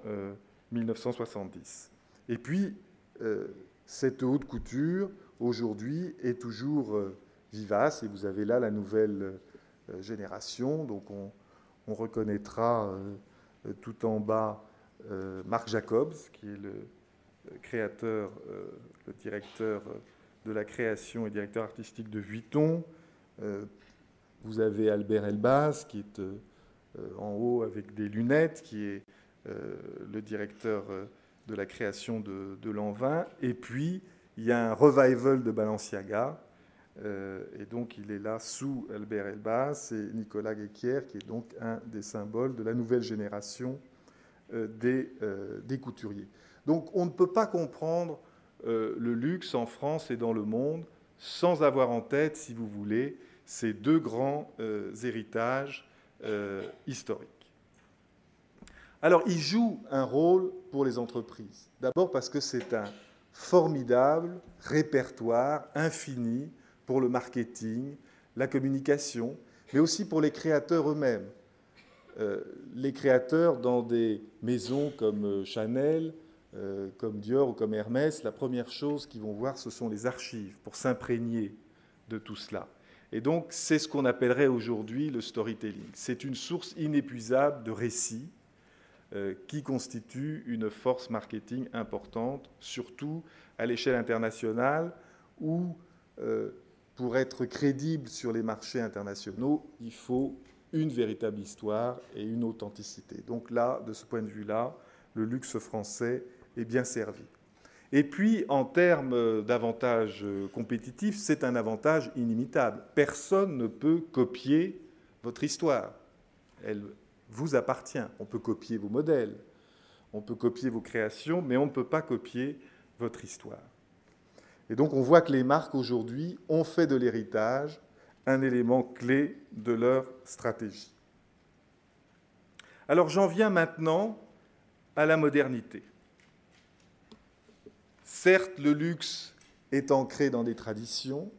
1970. Et puis, cette haute couture, aujourd'hui, est toujours vivace, et vous avez là la nouvelle génération. Donc on reconnaîtra tout en bas Marc Jacobs, qui est le créateur, le directeur de la création et directeur artistique de Vuitton. Vous avez Albert Elbaz, qui est en haut avec des lunettes, qui est le directeur de la création de Lanvin. Et puis, il y a un revival de Balenciaga. Et donc, il est là sous Albert Elbaz. C'est Nicolas Guéquière, qui est donc un des symboles de la nouvelle génération des couturiers. Donc, on ne peut pas comprendre le luxe en France et dans le monde sans avoir en tête, si vous voulez, ces deux grands héritages historiques. Alors, il joue un rôle pour les entreprises. D'abord parce que c'est un formidable répertoire infini pour le marketing, la communication, mais aussi pour les créateurs eux-mêmes. Les créateurs dans des maisons comme Chanel, comme Dior ou comme Hermès, la première chose qu'ils vont voir, ce sont les archives pour s'imprégner de tout cela. Et donc, c'est ce qu'on appellerait aujourd'hui le storytelling. C'est une source inépuisable de récits qui constitue une force marketing importante, surtout à l'échelle internationale, où, pour être crédible sur les marchés internationaux, il faut une véritable histoire et une authenticité. Donc là, de ce point de vue-là, le luxe français est bien servi. Et puis, en termes d'avantages compétitifs, c'est un avantage inimitable. Personne ne peut copier votre histoire. Elle vous appartient. On peut copier vos modèles, on peut copier vos créations, mais on ne peut pas copier votre histoire. Et donc, on voit que les marques, aujourd'hui, ont fait de l'héritage un élément clé de leur stratégie. Alors, j'en viens maintenant à la modernité. Certes, le luxe est ancré dans des traditions,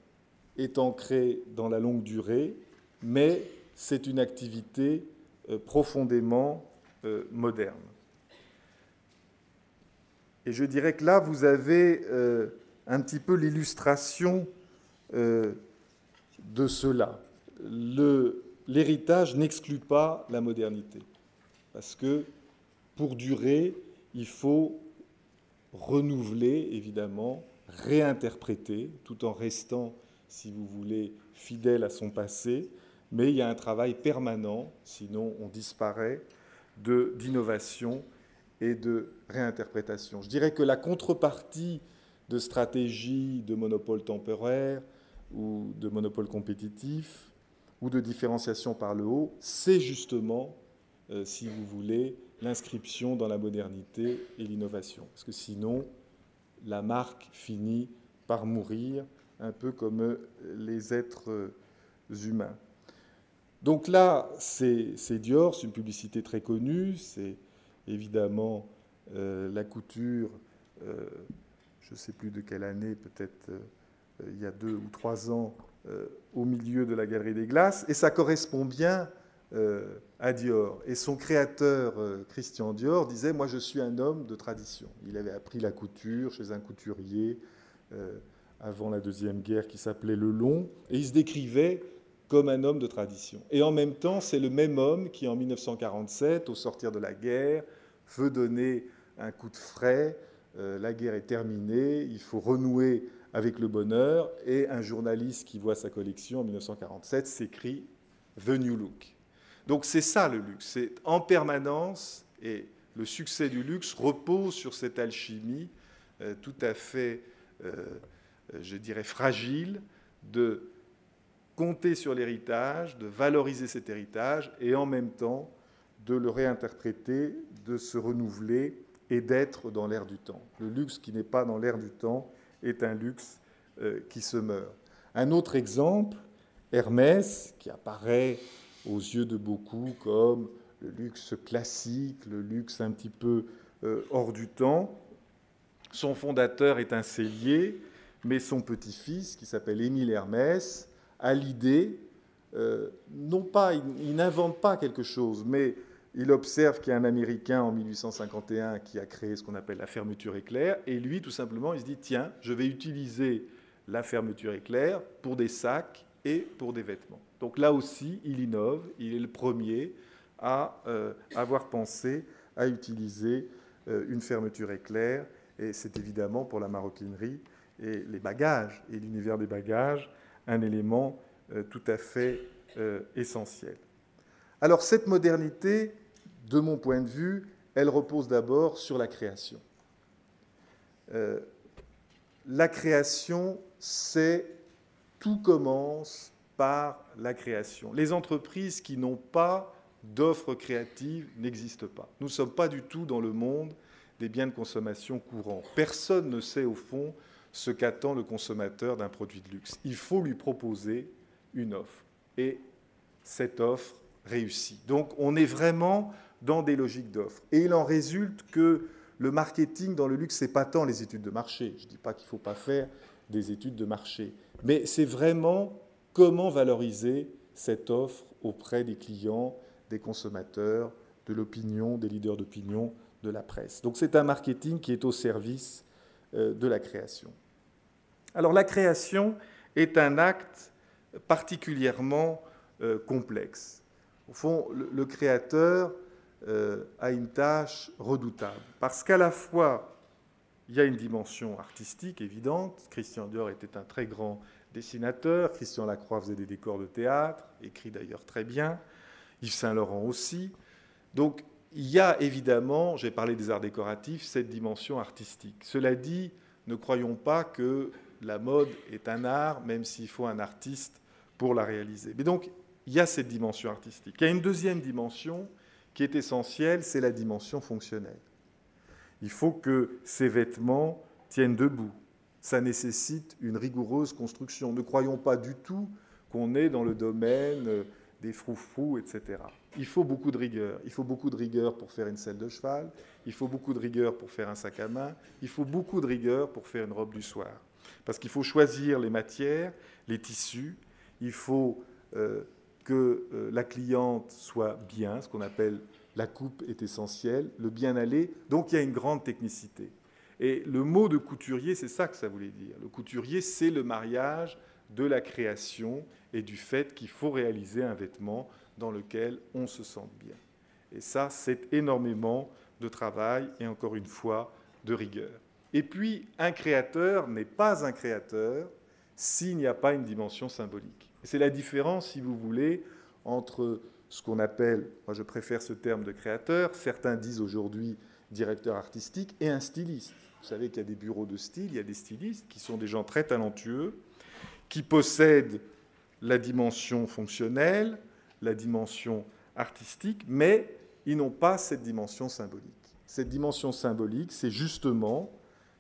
est ancré dans la longue durée, mais c'est une activité profondément moderne. Et je dirais que là, vous avez un petit peu l'illustration de cela. L'héritage n'exclut pas la modernité, parce que pour durer, il faut renouveler, évidemment, réinterpréter, tout en restant, si vous voulez, fidèle à son passé, mais il y a un travail permanent, sinon on disparaît, d'innovation et de réinterprétation. Je dirais que la contrepartie de stratégie de monopole temporaire ou de monopole compétitif ou de différenciation par le haut, c'est justement, si vous voulez, l'inscription dans la modernité et l'innovation. Parce que sinon, la marque finit par mourir, un peu comme les êtres humains. Donc là, c'est Dior, c'est une publicité très connue, c'est évidemment la couture, je ne sais plus de quelle année, peut-être il y a 2 ou 3 ans, au milieu de la Galerie des Glaces, et ça correspond bien à Dior. Et son créateur, Christian Dior, disait « Moi, je suis un homme de tradition ». Il avait appris la couture chez un couturier avant la Deuxième Guerre qui s'appelait Lelon, et il se décrivait comme un homme de tradition. Et en même temps, c'est le même homme qui, en 1947, au sortir de la guerre, veut donner un coup de frais. La guerre est terminée, il faut renouer avec le bonheur, et un journaliste qui voit sa collection en 1947 s'écrit « The New Look ». Donc c'est ça le luxe, c'est en permanence, et le succès du luxe repose sur cette alchimie tout à fait, je dirais, fragile, de compter sur l'héritage, de valoriser cet héritage, et en même temps de le réinterpréter, de se renouveler et d'être dans l'air du temps. Le luxe qui n'est pas dans l'air du temps est un luxe qui se meurt. Un autre exemple, Hermès, qui apparaît aux yeux de beaucoup comme le luxe classique, le luxe un petit peu hors du temps. Son fondateur est un sellier, mais son petit-fils, qui s'appelle Émile Hermès, a l'idée, non pas, il n'invente pas quelque chose, mais il observe qu'il y a un Américain en 1851 qui a créé ce qu'on appelle la fermeture éclair, et lui, tout simplement, il se dit, tiens, je vais utiliser la fermeture éclair pour des sacs et pour des vêtements. Donc là aussi, il innove, il est le premier à avoir pensé à utiliser une fermeture éclair, et c'est évidemment pour la maroquinerie et les bagages, et l'univers des bagages, un élément tout à fait essentiel. Alors cette modernité, de mon point de vue, elle repose d'abord sur la création. La création, c'est tout commence par la création. Les entreprises qui n'ont pas d'offres créatives n'existent pas. Nous ne sommes pas du tout dans le monde des biens de consommation courants. Personne ne sait au fond ce qu'attend le consommateur d'un produit de luxe. Il faut lui proposer une offre. Et cette offre réussit. Donc on est vraiment dans des logiques d'offres. Et il en résulte que le marketing dans le luxe, ce n'est pas tant les études de marché. Je ne dis pas qu'il ne faut pas faire des études de marché. Mais c'est vraiment comment valoriser cette offre auprès des clients, des consommateurs, de l'opinion, des leaders d'opinion, de la presse. Donc c'est un marketing qui est au service de la création. Alors la création est un acte particulièrement complexe. Au fond, le créateur a une tâche redoutable, parce qu'à la fois, il y a une dimension artistique évidente. Christian Dior était un très grand dessinateur, Christian Lacroix faisait des décors de théâtre, écrit d'ailleurs très bien, Yves Saint Laurent aussi. Donc, il y a évidemment, j'ai parlé des arts décoratifs, cette dimension artistique. Cela dit, ne croyons pas que la mode est un art, même s'il faut un artiste pour la réaliser. Mais donc, il y a cette dimension artistique. Il y a une deuxième dimension qui est essentielle, c'est la dimension fonctionnelle. Il faut que ces vêtements tiennent debout. Ça nécessite une rigoureuse construction. Ne croyons pas du tout qu'on est dans le domaine des froufrous, etc. Il faut beaucoup de rigueur. Il faut beaucoup de rigueur pour faire une selle de cheval. Il faut beaucoup de rigueur pour faire un sac à main. Il faut beaucoup de rigueur pour faire une robe du soir. Parce qu'il faut choisir les matières, les tissus. Il faut que la cliente soit bien, ce qu'on appelle la coupe est essentielle, le bien aller. Donc il y a une grande technicité. Et le mot de couturier, c'est ça que ça voulait dire. Le couturier, c'est le mariage de la création et du fait qu'il faut réaliser un vêtement dans lequel on se sente bien. Et ça, c'est énormément de travail et encore une fois, de rigueur. Et puis, un créateur n'est pas un créateur s'il n'y a pas une dimension symbolique. Et c'est la différence, si vous voulez, entre ce qu'on appelle, moi je préfère ce terme de créateur, certains disent aujourd'hui directeur artistique, et un styliste. Vous savez qu'il y a des bureaux de style, il y a des stylistes qui sont des gens très talentueux, qui possèdent la dimension fonctionnelle, la dimension artistique, mais ils n'ont pas cette dimension symbolique. Cette dimension symbolique, c'est justement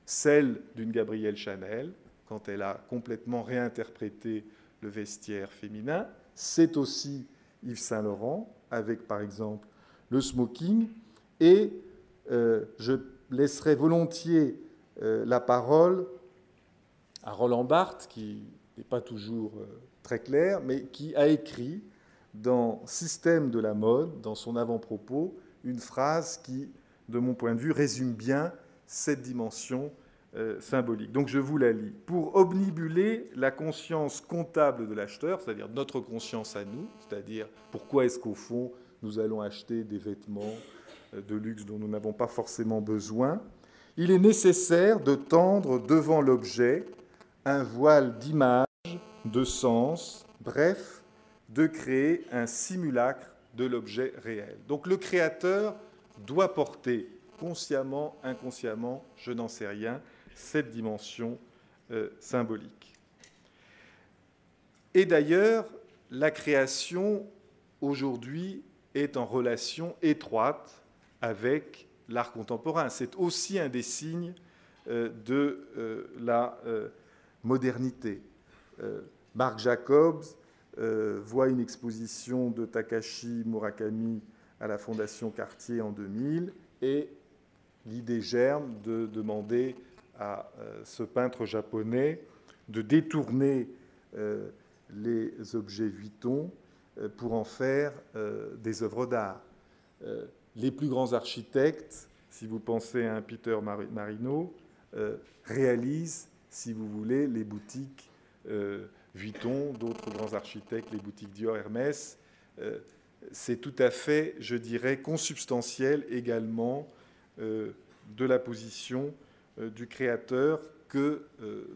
celle d'une Gabrielle Chanel, quand elle a complètement réinterprété le vestiaire féminin. C'est aussi Yves Saint Laurent, avec par exemple le smoking. Et je laisserai volontiers la parole à Roland Barthes, qui n'est pas toujours très clair, mais qui a écrit dans Système de la mode, dans son avant-propos, une phrase qui, de mon point de vue, résume bien cette dimension symbolique. Donc je vous la lis. Pour omnibuler la conscience comptable de l'acheteur, c'est-à-dire notre conscience à nous, c'est-à-dire pourquoi est-ce qu'au fond nous allons acheter des vêtements de luxe dont nous n'avons pas forcément besoin, il est nécessaire de tendre devant l'objet un voile d'image, de sens, bref, de créer un simulacre de l'objet réel. Donc le créateur doit porter consciemment, inconsciemment, je n'en sais rien, cette dimension symbolique. Et d'ailleurs, la création, aujourd'hui, est en relation étroite avec l'art contemporain. C'est aussi un des signes de la modernité. Marc Jacobs voit une exposition de Takashi Murakami à la Fondation Cartier en 2000 et l'idée germe de demander à ce peintre japonais de détourner les objets Vuitton pour en faire des œuvres d'art. Les plus grands architectes, si vous pensez à un Peter Marino, réalisent, si vous voulez, les boutiques Vuitton, d'autres grands architectes, les boutiques Dior, Hermès. C'est tout à fait, je dirais, consubstantiel également de la position du créateur que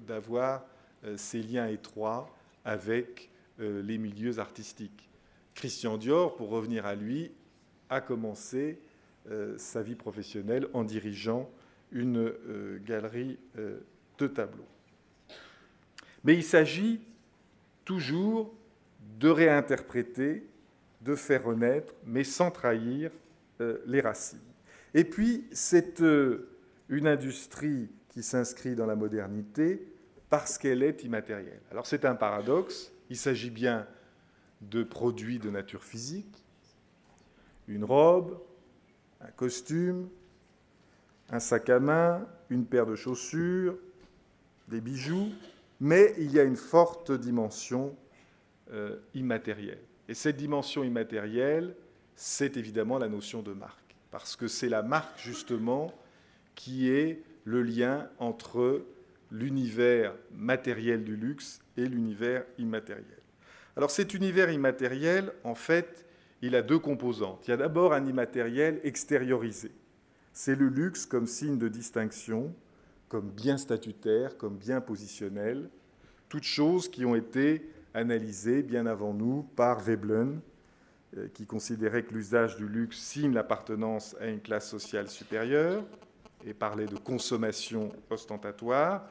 d'avoir ces liens étroits avec les milieux artistiques. Christian Dior, pour revenir à lui, a commencé sa vie professionnelle en dirigeant une galerie de tableaux. Mais il s'agit toujours de réinterpréter, de faire renaître, mais sans trahir les racines. Et puis, c'est une industrie qui s'inscrit dans la modernité parce qu'elle est immatérielle. Alors c'est un paradoxe, il s'agit bien de produits de nature physique, une robe, un costume, un sac à main, une paire de chaussures, des bijoux, mais il y a une forte dimension immatérielle. Et cette dimension immatérielle, c'est évidemment la notion de marque, parce que c'est la marque, justement, qui est le lien entre l'univers matériel du luxe et l'univers immatériel. Alors cet univers immatériel, en fait, il a deux composantes. Il y a d'abord un immatériel extériorisé. C'est le luxe comme signe de distinction, comme bien statutaire, comme bien positionnel, toutes choses qui ont été analysées bien avant nous par Veblen qui considérait que l'usage du luxe signe l'appartenance à une classe sociale supérieure et parlait de consommation ostentatoire.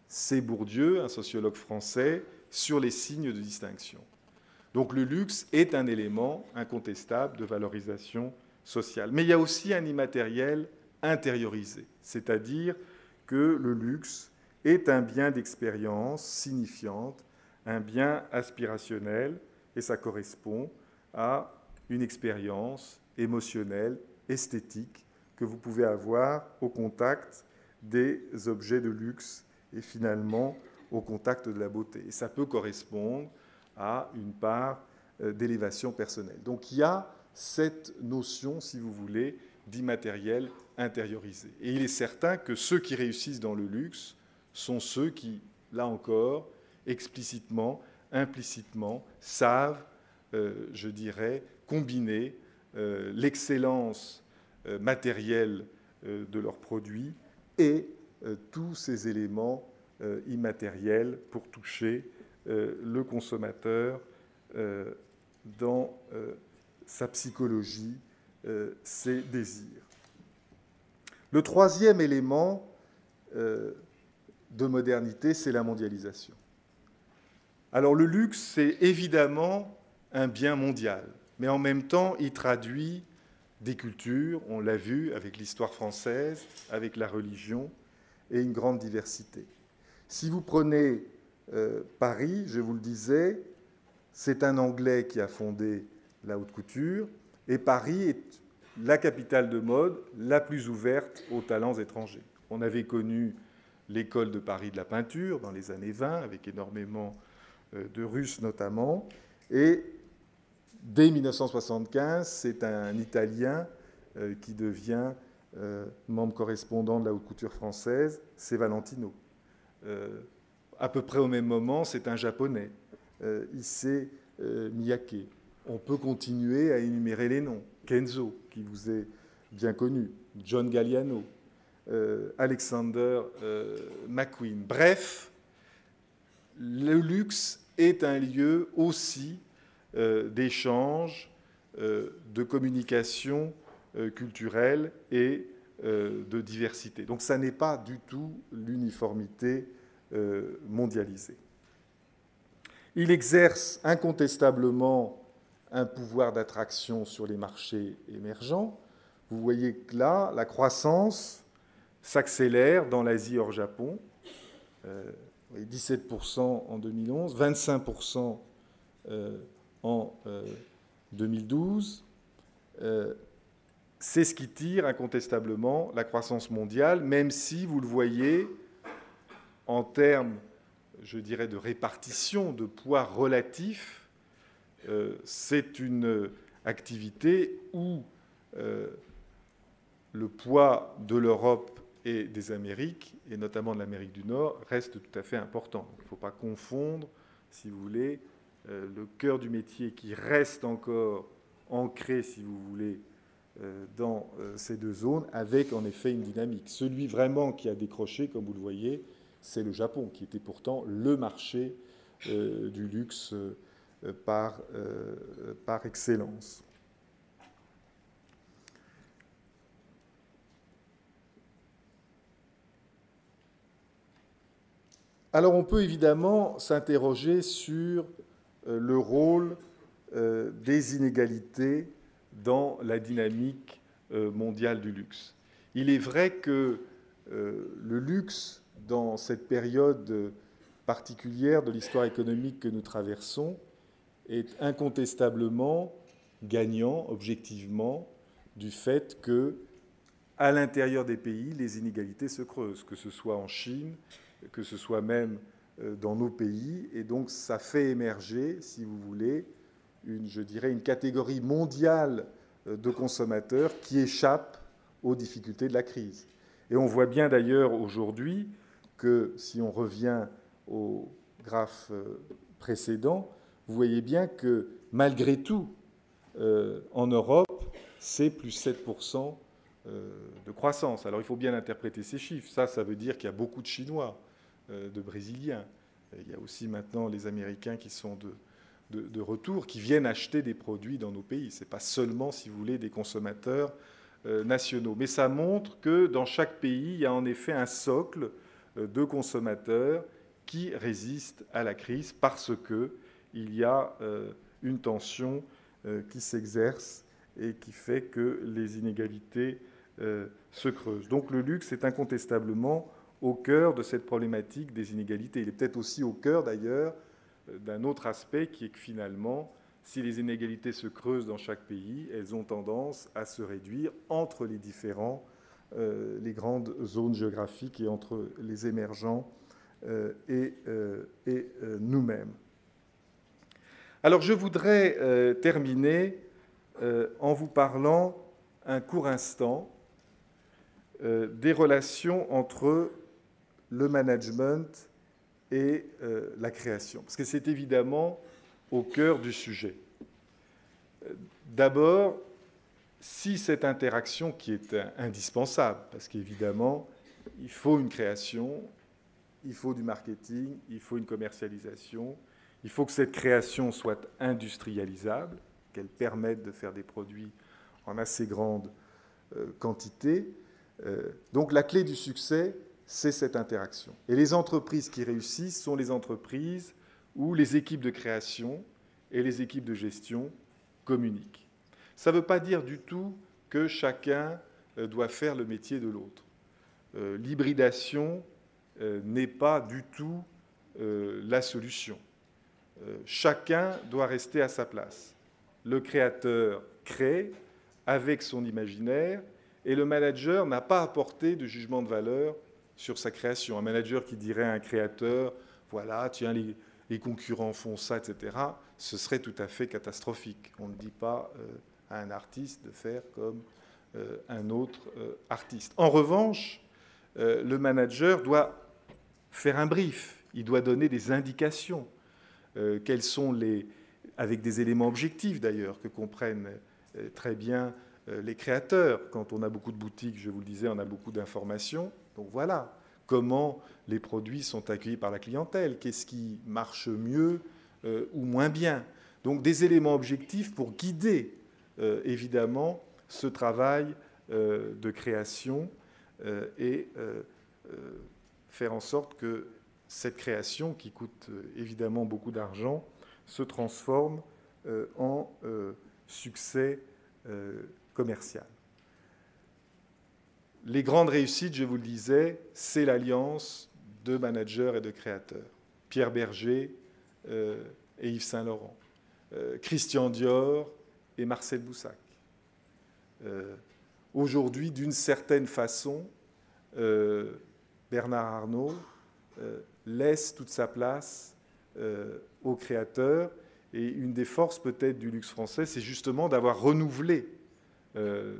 C'est Bourdieu, un sociologue français, sur les signes de distinction. Donc le luxe est un élément incontestable de valorisation sociale. Mais il y a aussi un immatériel intériorisé, c'est-à-dire que le luxe est un bien d'expérience signifiante, un bien aspirationnel, et ça correspond à une expérience émotionnelle, esthétique, que vous pouvez avoir au contact des objets de luxe et finalement au contact de la beauté. Et ça peut correspondre à une part d'élévation personnelle. Donc il y a cette notion, si vous voulez, d'immatériel intériorisé. Et il est certain que ceux qui réussissent dans le luxe sont ceux qui, là encore, explicitement, implicitement, savent, je dirais, combiner l'excellence matérielle de leurs produits et tous ces éléments immatériels pour toucher le consommateur dans sa psychologie, ses désirs. Le troisième élément de modernité, c'est la mondialisation. Alors le luxe, c'est évidemment un bien mondial, mais en même temps, il traduit des cultures, on l'a vu avec l'histoire française, avec la religion, et une grande diversité. Si vous prenez Paris, je vous le disais, c'est un Anglais qui a fondé la haute couture, et Paris est la capitale de mode la plus ouverte aux talents étrangers. On avait connu l'école de Paris de la peinture dans les années 20, avec énormément de Russes notamment, et dès 1975, c'est un Italien qui devient membre correspondant de la haute couture française, c'est Valentino. À peu près au même moment, c'est un Japonais, Issey Miyake. On peut continuer à énumérer les noms. Kenzo, qui vous est bien connu, John Galliano, Alexander McQueen. Bref, le luxe est un lieu aussi d'échange, de communication culturelle et de diversité. Donc ça n'est pas du tout l'uniformité mondialisée. Il exerce incontestablement un pouvoir d'attraction sur les marchés émergents. Vous voyez que là, la croissance s'accélère dans l'Asie hors Japon. 17% en 2011, 25% en 2012. C'est ce qui tire incontestablement la croissance mondiale, même si, vous le voyez, en termes, je dirais, de répartition, de poids relatif, c'est une activité où le poids de l'Europe et des Amériques, et notamment de l'Amérique du Nord, reste tout à fait important. Il ne faut pas confondre, si vous voulez, le cœur du métier qui reste encore ancré, si vous voulez, dans ces deux zones, avec en effet une dynamique. Celui vraiment qui a décroché, comme vous le voyez, c'est le Japon, qui était pourtant le marché du luxe par excellence. Alors on peut évidemment s'interroger sur le rôle des inégalités dans la dynamique mondiale du luxe. Il est vrai que le luxe, dans cette période particulière de l'histoire économique que nous traversons, est incontestablement gagnant, objectivement, du fait que, à l'intérieur des pays, les inégalités se creusent, que ce soit en Chine, que ce soit même dans nos pays, et donc ça fait émerger, si vous voulez, je dirais une catégorie mondiale de consommateurs qui échappent aux difficultés de la crise. Et on voit bien d'ailleurs aujourd'hui que, si on revient au graphe précédent, vous voyez bien que, malgré tout, en Europe, c'est plus 7% de croissance. Alors il faut bien interpréter ces chiffres. Ça veut dire qu'il y a beaucoup de Chinois, de Brésiliens. Il y a aussi maintenant les Américains qui sont de retour qui viennent acheter des produits dans nos pays. Ce n'est pas seulement, si vous voulez, des consommateurs nationaux. Mais ça montre que dans chaque pays, il y a en effet un socle de consommateurs qui résistent à la crise parce qu'il y a une tension qui s'exerce et qui fait que les inégalités se creusent. Donc le luxe est incontestablement au cœur de cette problématique des inégalités. Il est peut-être aussi au cœur, d'ailleurs, d'un autre aspect qui est que finalement, si les inégalités se creusent dans chaque pays, elles ont tendance à se réduire entre les les grandes zones géographiques et entre les émergents et nous-mêmes. Alors je voudrais terminer en vous parlant un court instant des relations entre le management et la création, parce que c'est évidemment au cœur du sujet. D'abord, si cette interaction qui est indispensable, parce qu'évidemment, il faut une création, il faut du marketing, il faut une commercialisation, il faut que cette création soit industrialisable, qu'elle permette de faire des produits en assez grande quantité. Donc la clé du succès, c'est cette interaction. Et les entreprises qui réussissent sont les entreprises où les équipes de création et les équipes de gestion communiquent. Ça ne veut pas dire du tout que chacun doit faire le métier de l'autre. L'hybridation n'est pas du tout la solution. Chacun doit rester à sa place. Le créateur crée avec son imaginaire et le manager n'a pas apporté de jugement de valeur sur sa création. Un manager qui dirait à un créateur « voilà, tiens, les concurrents font ça, etc. », ce serait tout à fait catastrophique. On ne dit pas à un artiste de faire comme un autre artiste. En revanche, le manager doit faire un brief, il doit donner des indications. Quels sont avec des éléments objectifs d'ailleurs, que comprennent très bien les créateurs. Quand on a beaucoup de boutiques, je vous le disais, on a beaucoup d'informations. Donc voilà, comment les produits sont accueillis par la clientèle, qu'est-ce qui marche mieux ou moins bien. Donc des éléments objectifs pour guider évidemment ce travail de création et faire en sorte que cette création, qui coûte évidemment beaucoup d'argent, se transforme en succès commercial. Les grandes réussites, je vous le disais, c'est l'alliance de managers et de créateurs. Pierre Berger et Yves Saint-Laurent, Christian Dior et Marcel Boussac. Aujourd'hui, d'une certaine façon, Bernard Arnault laisse toute sa place aux créateurs. Et une des forces peut-être du luxe français, c'est justement d'avoir renouvelé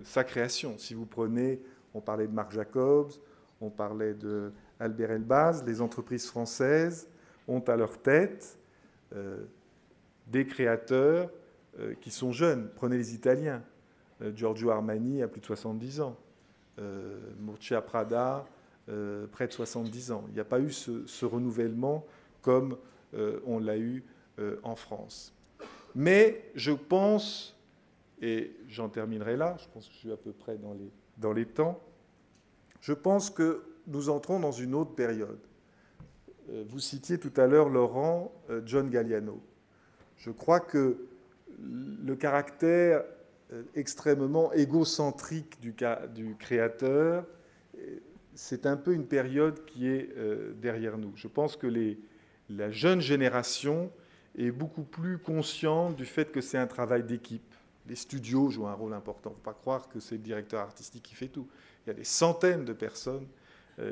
sa création. Si vous prenez, on parlait de Marc Jacobs, on parlait d'Albert Elbaz, les entreprises françaises ont à leur tête des créateurs qui sont jeunes. Prenez les Italiens. Giorgio Armani a plus de 70 ans. Miuccia Prada, près de 70 ans. Il n'y a pas eu ce renouvellement comme on l'a eu en France. Mais je pense, et j'en terminerai là, je pense que je suis à peu près dans les temps, je pense que nous entrons dans une autre période. Vous citiez tout à l'heure, Laurent, John Galliano. Je crois que le caractère extrêmement égocentrique du créateur, c'est un peu une période qui est derrière nous. Je pense que la jeune génération est beaucoup plus consciente du fait que c'est un travail d'équipe. Les studios jouent un rôle important. Il ne faut pas croire que c'est le directeur artistique qui fait tout. Il y a des centaines de personnes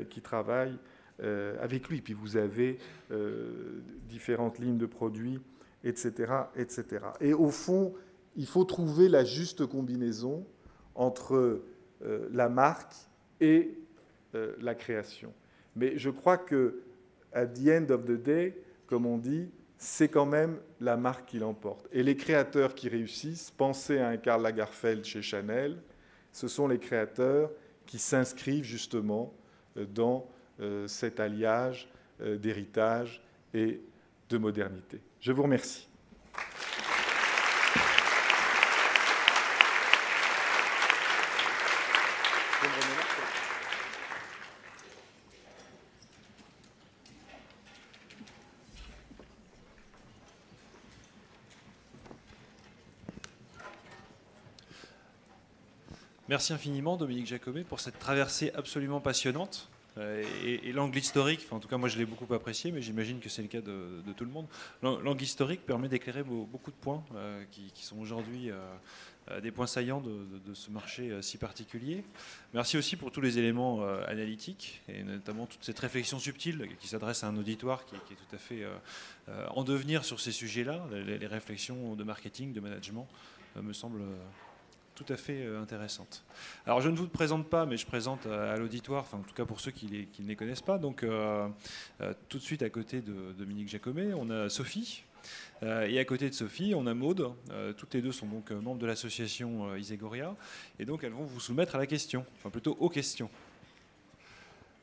qui travaillent avec lui. Puis vous avez différentes lignes de produits, etc., etc. Et au fond, il faut trouver la juste combinaison entre la marque et la création. Mais je crois que, at the end of the day, comme on dit, c'est quand même la marque qui l'emporte. Et les créateurs qui réussissent, pensez à un Karl Lagerfeld chez Chanel, ce sont les créateurs qui s'inscrivent justement dans cet alliage d'héritage et de modernité. Je vous remercie. Merci infiniment, Dominique Jacomet, pour cette traversée absolument passionnante. Et l'angle historique, enfin, en tout cas moi je l'ai beaucoup apprécié, mais j'imagine que c'est le cas de tout le monde. L'angle historique permet d'éclairer beaucoup de points qui sont aujourd'hui des points saillants de ce marché si particulier. Merci aussi pour tous les éléments analytiques, et notamment toute cette réflexion subtile qui s'adresse à un auditoire qui est tout à fait en devenir sur ces sujets-là. Les réflexions de marketing, de management me semblent tout à fait intéressante. Alors je ne vous présente pas, mais je présente à l'auditoire, enfin en tout cas pour ceux qui ne les connaissent pas. Donc tout de suite à côté de Dominique Jacomet, on a Sophie. Et à côté de Sophie, on a Maude. Toutes les deux sont donc membres de l'association Isegoria. Et donc elles vont vous soumettre à la question, enfin plutôt aux questions.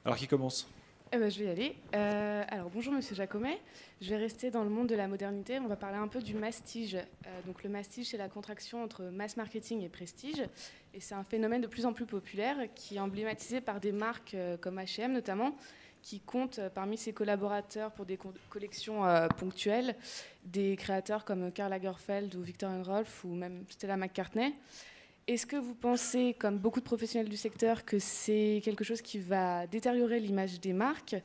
Alors qui commence ? Je vais y aller. Alors bonjour Monsieur Jacomet, je vais rester dans le monde de la modernité. On va parler un peu du mastige. Donc le mastige, c'est la contraction entre mass marketing et prestige, et c'est un phénomène de plus en plus populaire qui est emblématisé par des marques comme H&M notamment, qui comptent parmi ses collaborateurs pour des collections ponctuelles des créateurs comme Karl Lagerfeld ou Viktor & Rolf ou même Stella McCartney. Est-ce que vous pensez, comme beaucoup de professionnels du secteur, que c'est quelque chose qui va détériorer l'image des marques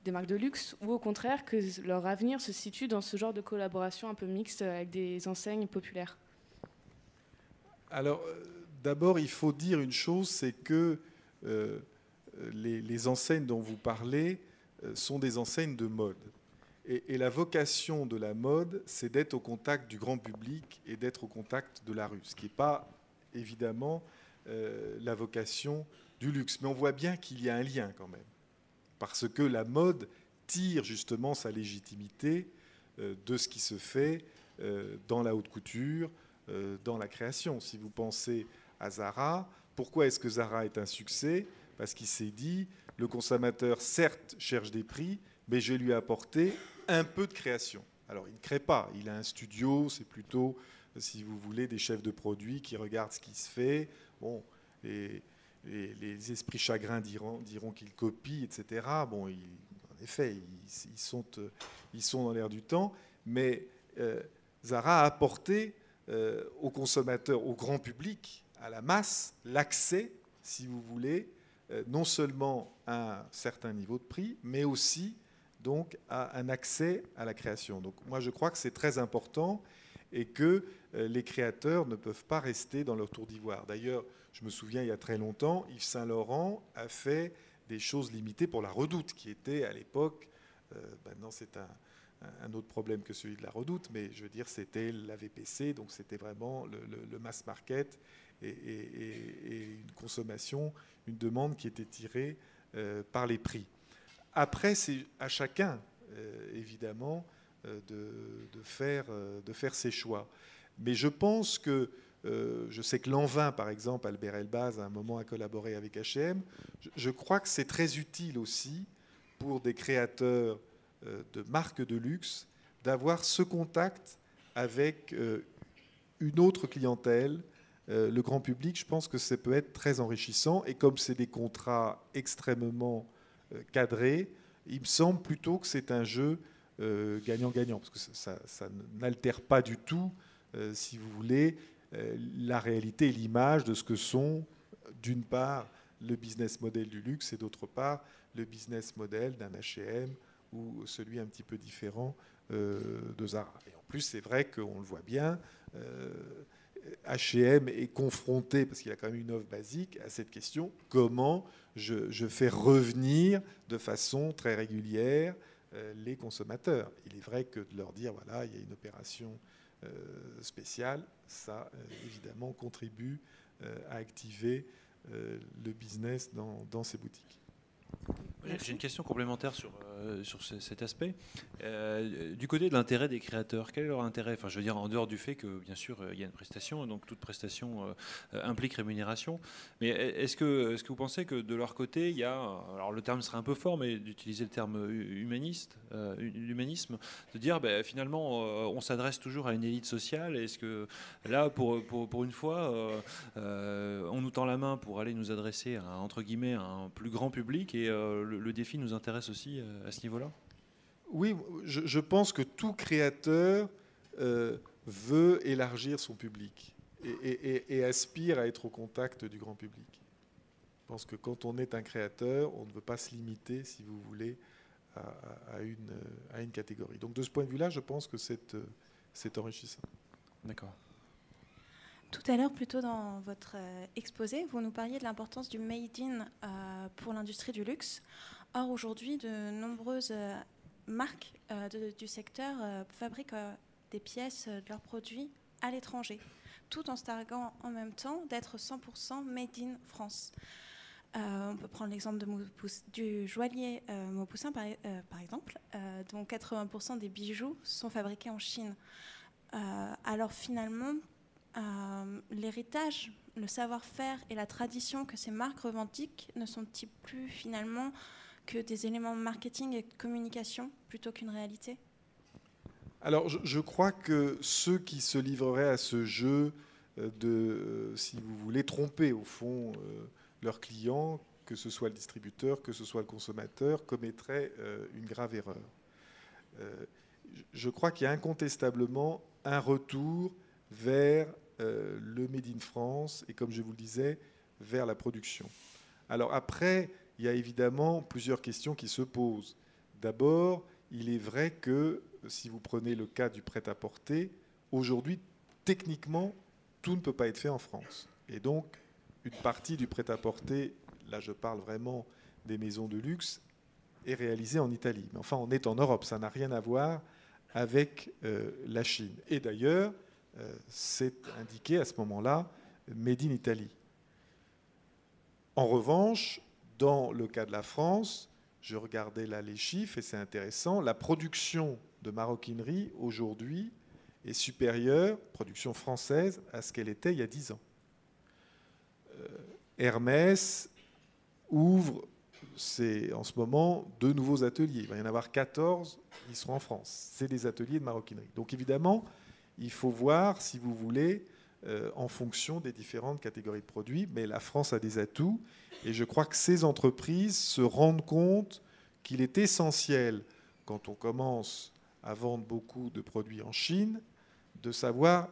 de luxe, ou au contraire que leur avenir se situe dans ce genre de collaboration un peu mixte avec des enseignes populaires ? Alors, d'abord, il faut dire une chose, c'est que les enseignes dont vous parlez sont des enseignes de mode. Et la vocation de la mode, c'est d'être au contact du grand public et d'être au contact de la rue, ce qui n'est pas évidemment la vocation du luxe. Mais on voit bien qu'il y a un lien quand même, parce que la mode tire justement sa légitimité de ce qui se fait dans la haute couture, dans la création. Si vous pensez à Zara, pourquoi est-ce que Zara est un succès ? Parce qu'il s'est dit, le consommateur certes cherche des prix, mais je vais lui apporter un peu de création. Alors il ne crée pas, il a un studio, c'est plutôt, si vous voulez, des chefs de produits qui regardent ce qui se fait. Bon, les esprits chagrins diront qu'ils copient, etc. Bon, en effet, ils sont dans l'air du temps, mais Zara a apporté aux consommateurs, au grand public, à la masse, l'accès, si vous voulez, non seulement à un certain niveau de prix, mais aussi donc à un accès à la création. Donc moi, je crois que c'est très important et que les créateurs ne peuvent pas rester dans leur tour d'ivoire. D'ailleurs, je me souviens, il y a très longtemps, Yves Saint-Laurent a fait des choses limitées pour la Redoute, qui était à l'époque, maintenant c'est un autre problème que celui de la Redoute, mais je veux dire, c'était la VPC, donc c'était vraiment le mass market et une consommation, une demande qui était tirée par les prix. Après, c'est à chacun, évidemment, de faire ses choix. Mais je pense que, je sais que Lanvin, par exemple, Albert Elbaz, à un moment a collaboré avec H&M, je crois que c'est très utile aussi pour des créateurs de marques de luxe d'avoir ce contact avec une autre clientèle, le grand public. Je pense que ça peut être très enrichissant. Et comme c'est des contrats extrêmement cadrés, il me semble plutôt que c'est un jeu gagnant-gagnant, parce que ça n'altère pas du tout, si vous voulez, la réalité et l'image de ce que sont, d'une part, le business model du luxe et d'autre part, le business model d'un H&M ou celui un petit peu différent de Zara. Et en plus, c'est vrai qu'on le voit bien, H&M est confronté, parce qu'il a quand même une offre basique, à cette question, comment je fais revenir de façon très régulière les consommateurs. Il est vrai que de leur dire, voilà, il y a une opération spéciale, ça, évidemment, contribue à activer le business dans ces boutiques. J'ai une question complémentaire sur cet aspect. Du côté de l'intérêt des créateurs, quel est leur intérêt? Enfin, je veux dire, en dehors du fait que, bien sûr, il y a une prestation, donc toute prestation implique rémunération. Mais est-ce que vous pensez que de leur côté, il y a, alors le terme serait un peu fort, mais d'utiliser le terme l'humanisme, de dire finalement, on s'adresse toujours à une élite sociale. Est-ce que là, pour une fois, on nous tend la main pour aller nous adresser à, entre guillemets, à un plus grand public et le défi nous intéresse aussi à ce niveau-là? Oui, je pense que tout créateur veut élargir son public et aspire à être au contact du grand public. Je pense que quand on est un créateur, on ne veut pas se limiter, si vous voulez, à une catégorie. Donc de ce point de vue-là, je pense que c'est enrichissant. D'accord. Tout à l'heure, plutôt dans votre exposé, vous nous parliez de l'importance du Made in pour l'industrie du luxe. Or, aujourd'hui, de nombreuses marques du secteur fabriquent des pièces de leurs produits à l'étranger, tout en se targuant en même temps d'être 100% Made in France. On peut prendre l'exemple du joaillier Maupoussin, par exemple, dont 80% des bijoux sont fabriqués en Chine. Alors finalement, l'héritage, le savoir-faire et la tradition que ces marques revendiquent ne sont-ils plus finalement que des éléments marketing et de communication plutôt qu'une réalité? Alors je crois que ceux qui se livreraient à ce jeu si vous voulez, tromper au fond leurs clients, que ce soit le distributeur, que ce soit le consommateur, commettraient une grave erreur. Je crois qu'il y a incontestablement un retour vers le Made in France et, comme je vous le disais, vers la production. Alors après, il y a évidemment plusieurs questions qui se posent. D'abord, il est vrai que, si vous prenez le cas du prêt-à-porter, aujourd'hui, techniquement, tout ne peut pas être fait en France. Et donc, une partie du prêt-à-porter, là je parle vraiment des maisons de luxe, est réalisée en Italie. Mais enfin, on est en Europe, ça n'a rien à voir avec la Chine. Et d'ailleurs, c'est indiqué à ce moment-là Made in Italy. En revanche, dans le cas de la France, je regardais là les chiffres et c'est intéressant, la production de maroquinerie aujourd'hui est supérieure, production française, à ce qu'elle était il y a 10 ans. Hermès ouvre en ce moment 2 nouveaux ateliers. Il va y en avoir 14, ils seront en France. C'est des ateliers de maroquinerie. Donc évidemment, il faut voir, si vous voulez, en fonction des différentes catégories de produits, mais la France a des atouts, et je crois que ces entreprises se rendent compte qu'il est essentiel, quand on commence à vendre beaucoup de produits en Chine, de savoir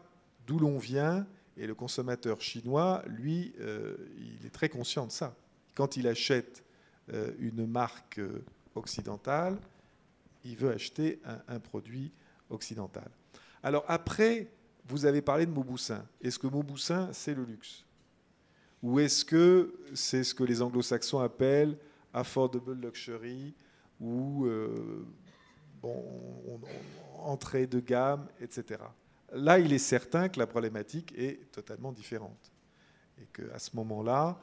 d'où l'on vient, et le consommateur chinois, lui, il est très conscient de ça. Quand il achète une marque occidentale, il veut acheter un produit occidental. Alors après, vous avez parlé de Maupoussin. Est-ce que Maupoussin, c'est le luxe? Ou est-ce que c'est ce que les anglo-saxons appellent affordable luxury ou entrée de gamme, etc. Là, il est certain que la problématique est totalement différente. Et qu'à ce moment-là,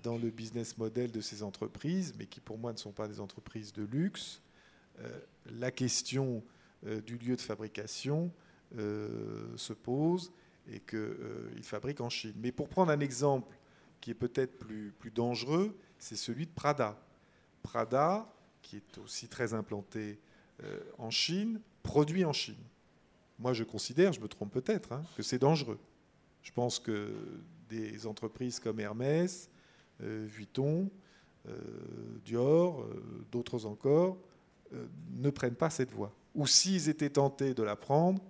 dans le business model de ces entreprises, mais qui pour moi ne sont pas des entreprises de luxe, la question du lieu de fabrication se pose et qu'ils fabriquent en Chine. Mais pour prendre un exemple qui est peut-être plus dangereux, c'est celui de Prada. Prada, qui est aussi très implanté en Chine, produit en Chine. Moi, je considère, je me trompe peut-être, que c'est dangereux. Je pense que des entreprises comme Hermès, Vuitton, Dior, d'autres encore, ne prennent pas cette voie. Ou s'ils étaient tentés de la prendre,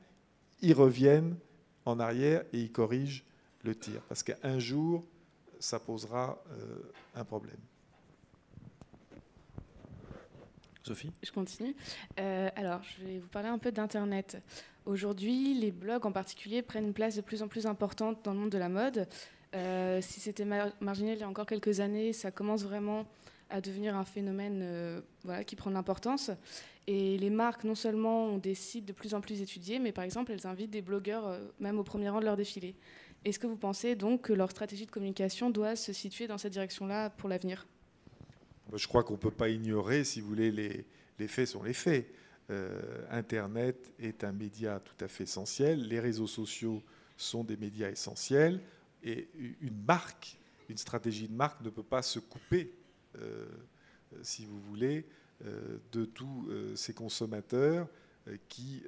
ils reviennent en arrière et ils corrigent le tir. Parce qu'un jour, ça posera un problème. Sophie ? Je continue. Alors, je vais vous parler un peu d'Internet. Aujourd'hui, les blogs en particulier prennent une place de plus en plus importante dans le monde de la mode. Si c'était marginal il y a encore quelques années, ça commence vraiment à devenir un phénomène qui prend de l'importance. Et les marques, non seulement ont des sites de plus en plus étudiés, mais par exemple, elles invitent des blogueurs même au premier rang de leur défilé. Est-ce que vous pensez donc que leur stratégie de communication doit se situer dans cette direction-là pour l'avenir ? Je crois qu'on ne peut pas ignorer, si vous voulez, les faits sont les faits. Internet est un média tout à fait essentiel. Les réseaux sociaux sont des médias essentiels. Et une marque, une stratégie de marque ne peut pas se couper, si vous voulez, de tous ces consommateurs qui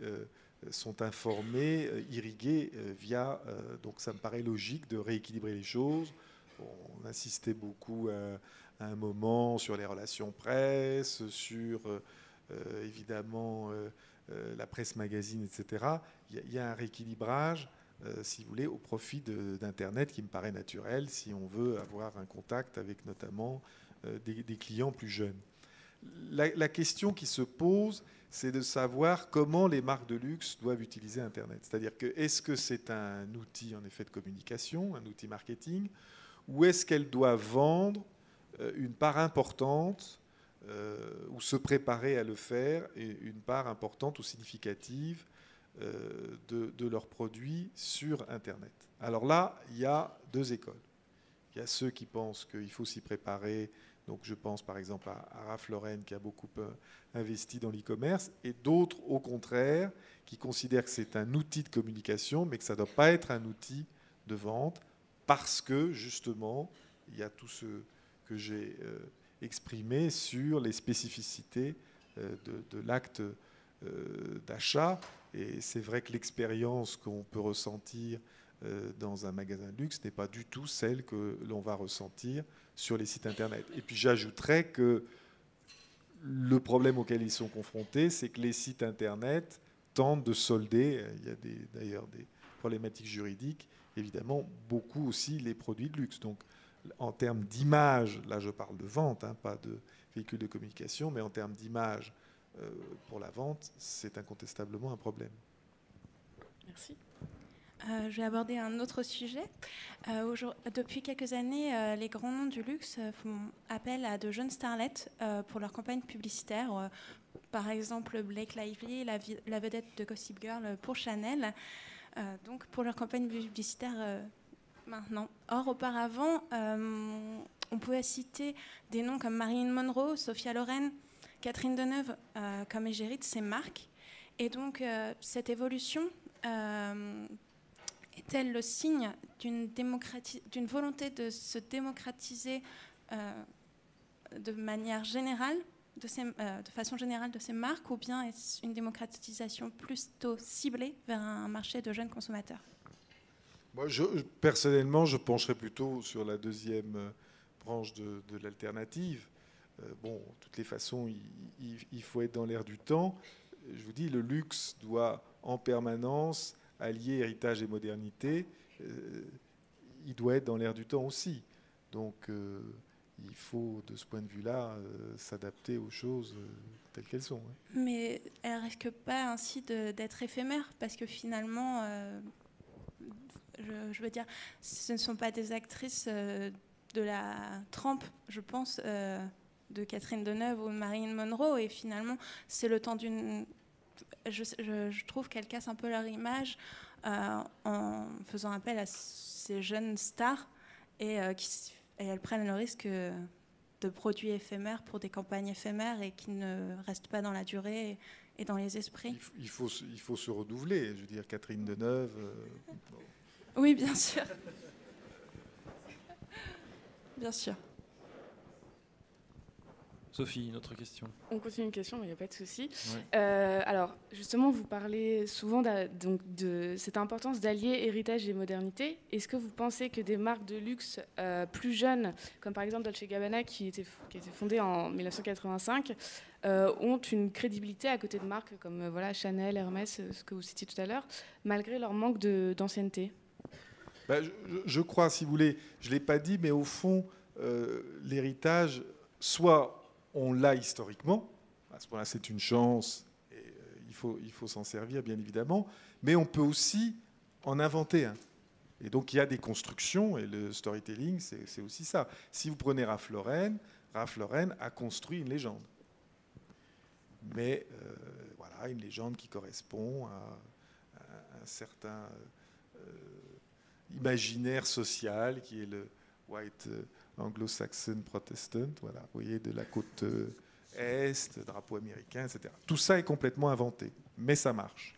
sont informés, irrigués via... donc ça me paraît logique de rééquilibrer les choses. On insistait beaucoup à un moment sur les relations presse, sur évidemment la presse magazine, etc. Il y a un rééquilibrage, si vous voulez, au profit d'Internet qui me paraît naturel si on veut avoir un contact avec notamment des clients plus jeunes. La question qui se pose, c'est de savoir comment les marques de luxe doivent utiliser Internet. C'est-à-dire que est-ce que c'est un outil en effet de communication, un outil marketing, ou est-ce qu'elles doivent vendre une part importante ou se préparer à le faire, et une part importante ou significative de leurs produits sur Internet. Alors là, il y a deux écoles. Il y a ceux qui pensent qu'il faut s'y préparer. Donc je pense par exemple à Ralph Lauren qui a beaucoup investi dans l'e-commerce, et d'autres au contraire qui considèrent que c'est un outil de communication mais que ça ne doit pas être un outil de vente parce que justement il y a tout ce que j'ai exprimé sur les spécificités de l'acte d'achat. Et c'est vrai que l'expérience qu'on peut ressentir dans un magasin de luxe n'est pas du tout celle que l'on va ressentir sur les sites Internet. Et puis j'ajouterais que le problème auquel ils sont confrontés, c'est que les sites Internet tentent de solder, il y a d'ailleurs des problématiques juridiques, évidemment, beaucoup aussi les produits de luxe. Donc en termes d'image, là je parle de vente, hein, pas de véhicule de communication, mais en termes d'image pour la vente, c'est incontestablement un problème. Merci. Je vais aborder un autre sujet. Depuis quelques années, les grands noms du luxe font appel à de jeunes starlettes pour leurs campagnes publicitaires. Par exemple, Blake Lively, la vedette de Gossip Girl pour Chanel, donc pour leur campagne publicitaire maintenant. Or, auparavant, on pouvait citer des noms comme Marilyn Monroe, Sophia Loren, Catherine Deneuve comme égérie de ces marques. Et donc, cette évolution est-elle le signe d'une volonté de se démocratiser de manière générale, de façon générale de ces marques, ou bien est-ce une démocratisation plutôt ciblée vers un marché de jeunes consommateurs? Moi, personnellement, je pencherais plutôt sur la deuxième branche de l'alternative. Bon, de toutes les façons, il faut être dans l'air du temps. Je vous dis, le luxe doit en permanence allier héritage et modernité. Il doit être dans l'air du temps aussi. Donc, il faut, de ce point de vue-là, s'adapter aux choses telles qu'elles sont. Mais elles ne risquent pas ainsi d'être éphémères, parce que finalement, je veux dire, ce ne sont pas des actrices de la trempe, je pense, de Catherine Deneuve ou de Marilyn Monroe, et finalement c'est le temps d'une... Je trouve qu'elles cassent un peu leur image en faisant appel à ces jeunes stars, et elles prennent le risque de produits éphémères pour des campagnes éphémères et qui ne restent pas dans la durée et dans les esprits. Il faut se renouveler. Je veux dire, Catherine Deneuve... Oui, bien sûr. Bien sûr. Sophie, une autre question. On continue une question, mais il n'y a pas de souci. Ouais. Alors, justement, vous parlez souvent de cette importance d'allier héritage et modernité. Est-ce que vous pensez que des marques de luxe plus jeunes, comme par exemple Dolce & Gabbana, qui a été fondée en 1985, ont une crédibilité à côté de marques comme Chanel, Hermès, ce que vous citiez tout à l'heure, malgré leur manque d'ancienneté? Je crois, si vous voulez, je ne l'ai pas dit, mais au fond, l'héritage, soit on l'a historiquement, à ce moment-là c'est une chance, et il faut s'en servir bien évidemment, mais on peut aussi en inventer un. Et donc il y a des constructions, et le storytelling c'est aussi ça. Si vous prenez Ralph Lauren a construit une légende. Mais voilà, une légende qui correspond à un certain imaginaire social qui est le white Anglo-Saxon Protestant, voilà, vous voyez, de la côte Est, drapeau américain, etc. Tout ça est complètement inventé, mais ça marche.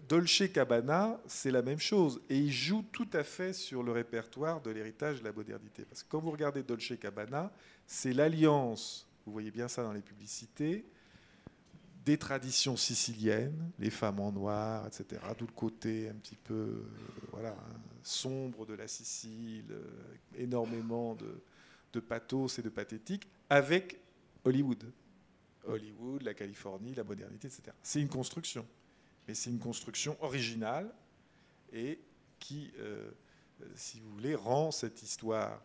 Dolce Gabbana, c'est la même chose, et il joue tout à fait sur le répertoire de l'héritage de la modernité. Parce que quand vous regardez Dolce Gabbana, c'est l'alliance, vous voyez bien ça dans les publicités, des traditions siciliennes, les femmes en noir, etc., d'où le côté un petit peu voilà, sombre de la Sicile, énormément de pathos et de pathétique, avec Hollywood. Hollywood, la Californie, la modernité, etc. C'est une construction. Mais c'est une construction originale et qui, si vous voulez, rend cette histoire,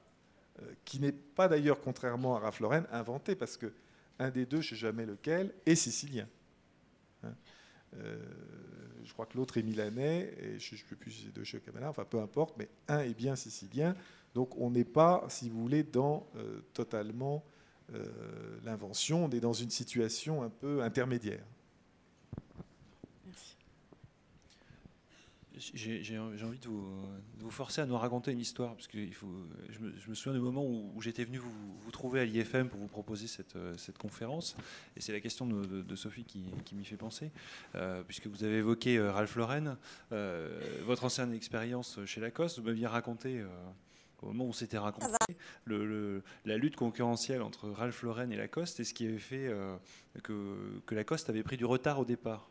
qui n'est pas d'ailleurs, contrairement à Ralph Lauren, inventée, parce qu'un des deux, je ne sais jamais lequel, est sicilien. Hein, je crois que l'autre est milanais, et je ne sais plus si c'est Dolce Gabbana, enfin peu importe, mais un est bien sicilien. Donc on n'est pas, si vous voulez, dans totalement l'invention, on est dans une situation un peu intermédiaire. J'ai envie de vous forcer à nous raconter une histoire, parce que je me souviens du moment où j'étais venu vous trouver à l'IFM pour vous proposer cette conférence, et c'est la question de Sophie qui m'y fait penser, puisque vous avez évoqué Ralph Lauren, votre ancienne expérience chez Lacoste, vous m'aviez raconté, au moment où on s'était raconté, la lutte concurrentielle entre Ralph Lauren et Lacoste, et ce qui avait fait que Lacoste avait pris du retard au départ.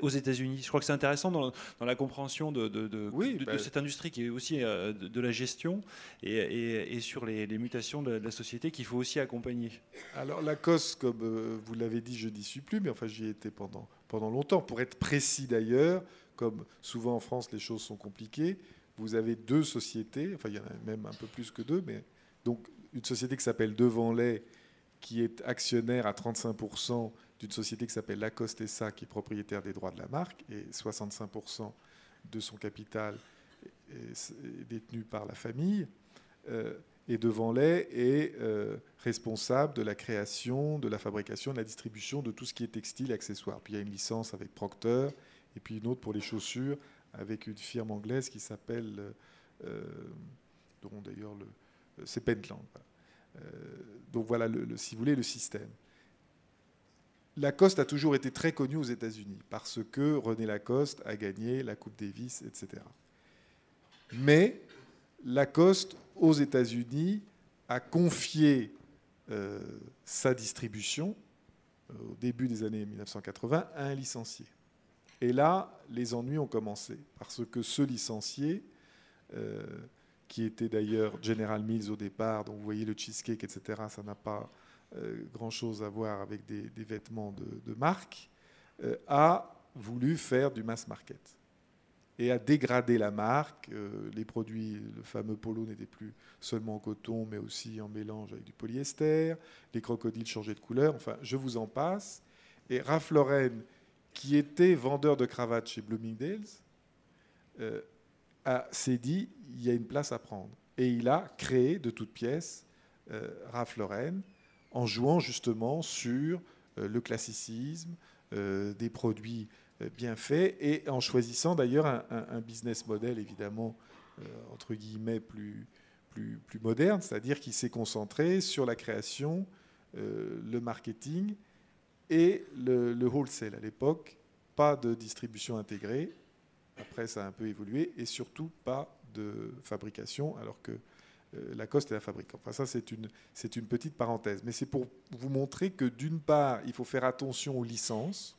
Aux États-Unis. Je crois que c'est intéressant dans la compréhension de cette industrie qui est aussi de la gestion et sur les mutations de la société qu'il faut aussi accompagner. Alors Lacoste, comme vous l'avez dit, je n'y suis plus, mais enfin j'y ai été pendant longtemps. Pour être précis d'ailleurs, comme souvent en France les choses sont compliquées, vous avez deux sociétés, enfin il y en a même un peu plus que deux, mais donc une société qui s'appelle Devanlay, qui est actionnaire à 35% d'une société qui s'appelle Lacoste SA, qui est propriétaire des droits de la marque, et 65% de son capital est détenu par la famille. Et Devanlay est responsable de la création, de la fabrication, de la distribution de tout ce qui est textile et accessoires. Puis il y a une licence avec Procter, et puis une autre pour les chaussures, avec une firme anglaise qui s'appelle, dont d'ailleurs c'est Pentland. Donc voilà, si vous voulez, le système. Lacoste a toujours été très connu aux États-Unis parce que René Lacoste a gagné la Coupe Davis, etc. Mais Lacoste, aux États-Unis, a confié sa distribution au début des années 1980 à un licencié. Et là, les ennuis ont commencé parce que ce licencié, qui était d'ailleurs General Mills au départ, donc vous voyez le cheesecake, etc., ça n'a pas grand-chose à voir avec des vêtements de marque, a voulu faire du mass market et a dégradé la marque. Les produits, le fameux polo n'était plus seulement en coton, mais aussi en mélange avec du polyester. Les crocodiles changeaient de couleur. Enfin, je vous en passe. Et Ralph Lauren, qui était vendeur de cravates chez Bloomingdale's, s'est dit, il y a une place à prendre. Et il a créé de toutes pièces Ralph Lauren, en jouant justement sur le classicisme, des produits bien faits, et en choisissant d'ailleurs un business model évidemment, entre guillemets, plus moderne, c'est-à-dire qu'il s'est concentré sur la création, le marketing et le wholesale. À l'époque, pas de distribution intégrée, après ça a un peu évolué, et surtout pas de fabrication, alors que Lacoste est la fabricant. Enfin, ça, c'est une petite parenthèse. Mais c'est pour vous montrer que, d'une part, il faut faire attention aux licences.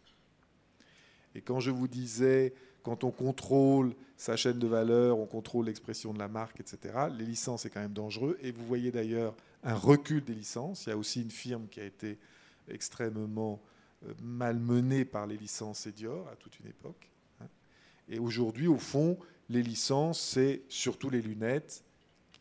Et quand je vous disais, quand on contrôle sa chaîne de valeur, on contrôle l'expression de la marque, etc., les licences, c'est quand même dangereux. Et vous voyez d'ailleurs un recul des licences. Il y a aussi une firme qui a été extrêmement malmenée par les licences, c'est Dior, à toute une époque. Et aujourd'hui, au fond, les licences, c'est surtout les lunettes,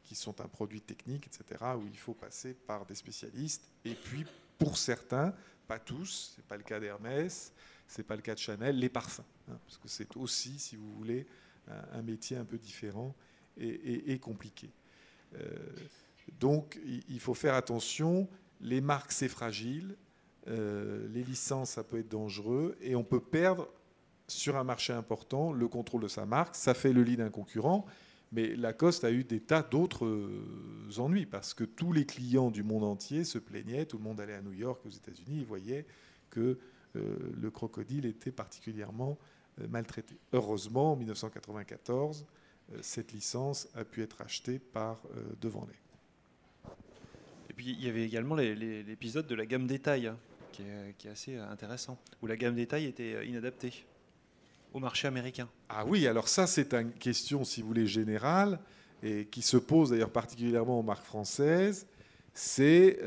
qui sont un produit technique, etc., où il faut passer par des spécialistes. Et puis, pour certains, pas tous, ce n'est pas le cas d'Hermès, ce n'est pas le cas de Chanel, les parfums. Parce que c'est aussi, si vous voulez, un métier un peu différent et compliqué. Donc, il faut faire attention. Les marques, c'est fragile. Les licences, ça peut être dangereux. Et on peut perdre, sur un marché important, le contrôle de sa marque. Ça fait le lit d'un concurrent. Mais Lacoste a eu des tas d'autres ennuis, parce que tous les clients du monde entier se plaignaient, tout le monde allait à New York, aux États-Unis, ils voyaient que le crocodile était particulièrement maltraité. Heureusement, en 1994, cette licence a pu être achetée par Devanlay. Et puis il y avait également l'épisode de la gamme détail, hein, qui est assez intéressant, où la gamme détail était inadaptée au marché américain. Ah oui, alors ça c'est une question, si vous voulez, générale, et qui se pose d'ailleurs particulièrement aux marques françaises, c'est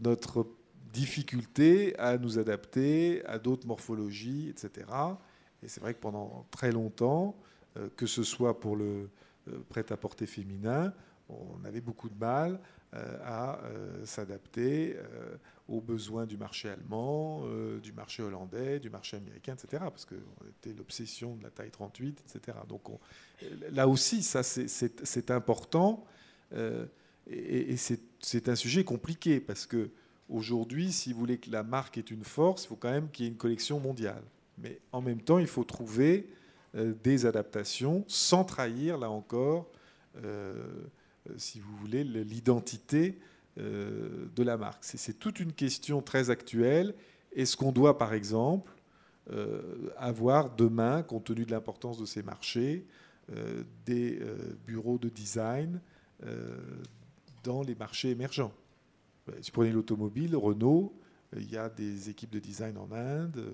notre difficulté à nous adapter à d'autres morphologies, etc. Et c'est vrai que pendant très longtemps, que ce soit pour le prêt-à-porter féminin, on avait beaucoup de mal à s'adapter aux besoins du marché allemand, du marché hollandais, du marché américain, etc. Parce que c'était l'obsession de la taille 38, etc. Donc là aussi, ça c'est important. Et c'est un sujet compliqué parce que aujourd'hui, si vous voulez que la marque ait une force, il faut quand même qu'il y ait une collection mondiale. Mais en même temps, il faut trouver des adaptations sans trahir, là encore, si vous voulez, l'identité de la marque. C'est toute une question très actuelle. Est-ce qu'on doit, par exemple, avoir demain, compte tenu de l'importance de ces marchés, des bureaux de design dans les marchés émergents? Si vous prenez l'automobile, Renault, il y a des équipes de design en Inde,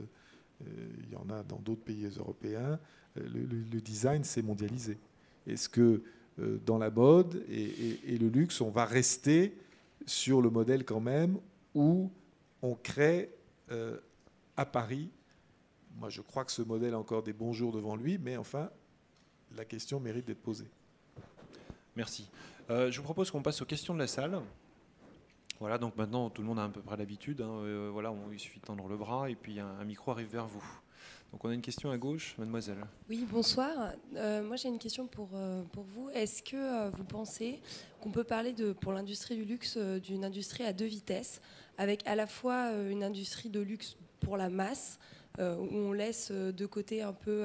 il y en a dans d'autres pays européens. Le design s'est mondialisé. Est-ce que dans la mode et le luxe, on va rester sur le modèle quand même où on crée à Paris? Moi, je crois que ce modèle a encore des bons jours devant lui, mais enfin, la question mérite d'être posée. Merci. Je vous propose qu'on passe aux questions de la salle. Voilà, donc maintenant tout le monde a à peu près l'habitude. Hein. Voilà, il suffit de tendre le bras et puis un micro arrive vers vous. Donc on a une question à gauche, mademoiselle. Oui, bonsoir. Moi j'ai une question pour vous. Est-ce que vous pensez qu'on peut parler pour l'industrie du luxe d'une industrie à deux vitesses, avec à la fois une industrie de luxe pour la masse, où on laisse de côté un peu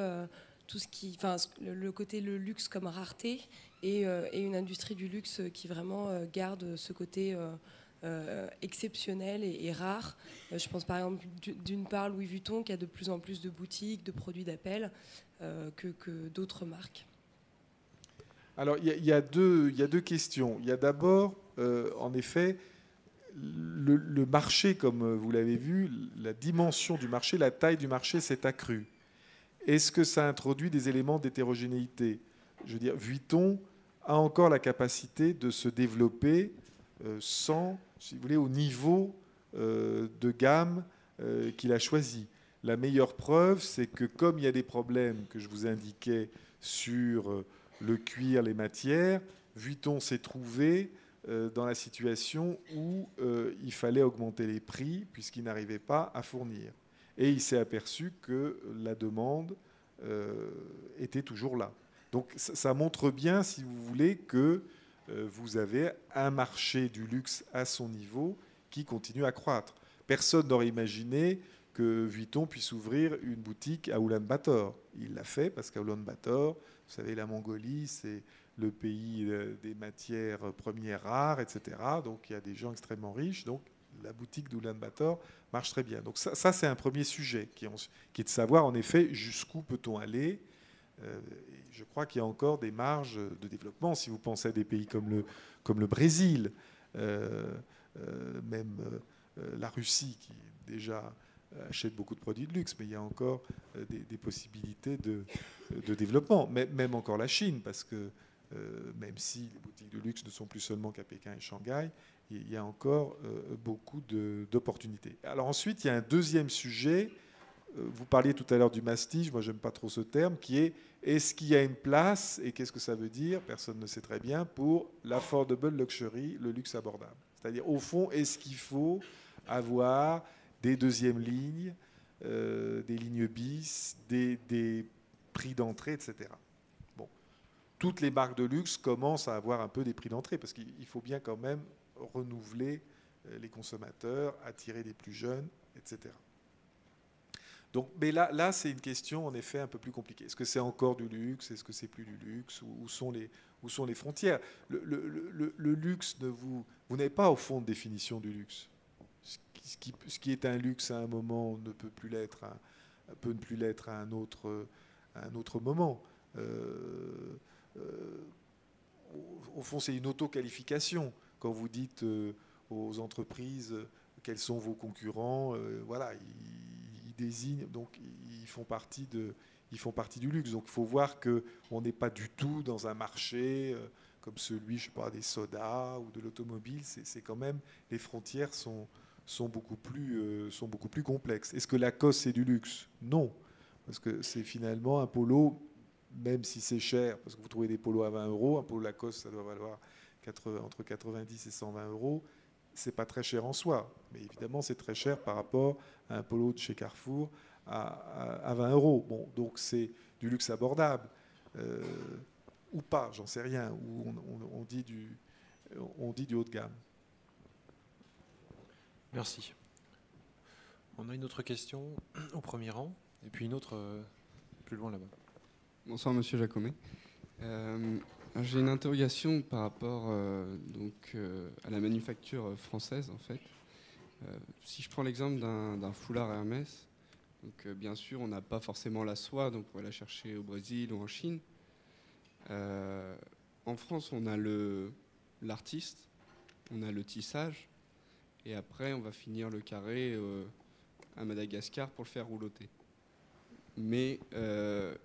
tout ce qui, enfin le luxe comme rareté, et une industrie du luxe qui vraiment garde ce côté exceptionnel et rare. Je pense par exemple d'une part Louis Vuitton qui a de plus en plus de boutiques, de produits d'appel que d'autres marques. Alors il y a deux questions. Il y a d'abord, en effet, le marché, comme vous l'avez vu, la dimension du marché, la taille du marché s'est accrue. Est-ce que ça introduit des éléments d'hétérogénéité? Je veux dire, Vuitton a encore la capacité de se développer sans, si vous voulez, au niveau de gamme qu'il a choisi. La meilleure preuve, c'est que comme il y a des problèmes que je vous indiquais sur le cuir, les matières, Vuitton s'est trouvé dans la situation où il fallait augmenter les prix puisqu'il n'arrivait pas à fournir. Et il s'est aperçu que la demande était toujours là. Donc ça montre bien, si vous voulez, que vous avez un marché du luxe à son niveau qui continue à croître. Personne n'aurait imaginé que Vuitton puisse ouvrir une boutique à Oulan-Bator. Il l'a fait parce qu'à Oulan-Bator, vous savez, la Mongolie, c'est le pays des matières premières rares, etc. Donc il y a des gens extrêmement riches. Donc la boutique d'Oulan-Bator marche très bien. Donc ça c'est un premier sujet qui est de savoir en effet jusqu'où peut-on aller. Je crois qu'il y a encore des marges de développement. Si vous pensez à des pays comme le Brésil, même la Russie qui déjà achète beaucoup de produits de luxe, mais il y a encore des possibilités de développement. Même encore la Chine, parce que même si les boutiques de luxe ne sont plus seulement qu'à Pékin et Shanghai, il y a encore beaucoup d'opportunités. Alors ensuite, il y a un deuxième sujet. Vous parliez tout à l'heure du mastige, moi j'aime pas trop ce terme, qui est est-ce qu'il y a une place, et qu'est-ce que ça veut dire, personne ne sait très bien, pour l'affordable luxury, le luxe abordable. C'est-à-dire, au fond, est-ce qu'il faut avoir des deuxièmes lignes, des lignes bis, des prix d'entrée, etc. Bon, toutes les marques de luxe commencent à avoir un peu des prix d'entrée, parce qu'il faut bien quand même renouveler les consommateurs, attirer des plus jeunes, etc. Donc, mais là c'est une question en effet un peu plus compliquée. Est-ce que c'est encore du luxe? Est-ce que c'est plus du luxe? Où sont les frontières? Le luxe, vous n'avez pas au fond de définition du luxe. Ce qui est un luxe à un moment ne peut plus l'être, peut ne plus l'être à un autre moment. Au fond, c'est une auto-qualification. Quand vous dites aux entreprises quels sont vos concurrents, voilà, ils désignent, donc ils font partie du luxe. Donc il faut voir qu'on n'est pas du tout dans un marché comme celui, je sais pas, des sodas ou de l'automobile. C'est quand même, les frontières sont beaucoup plus complexes. Est-ce que Lacoste c'est du luxe? Non, parce que c'est finalement un polo, même si c'est cher, parce que vous trouvez des polos à 20 €, un polo Lacoste ça doit valoir entre 90 et 120 €. C'est pas très cher en soi, mais évidemment c'est très cher par rapport à un polo de chez Carrefour à 20 €. Bon, donc c'est du luxe abordable, ou pas, j'en sais rien, ou on dit du haut de gamme. Merci. On a une autre question au premier rang, et puis une autre plus loin là-bas. Bonsoir Monsieur Jacomet. J'ai une interrogation par rapport à la manufacture française en fait. Si je prends l'exemple d'un foulard Hermès, donc bien sûr on n'a pas forcément la soie, donc on va la chercher au Brésil ou en Chine. En France on a l'artiste, on a le tissage, et après on va finir le carré à Madagascar pour le faire rouloter. Mais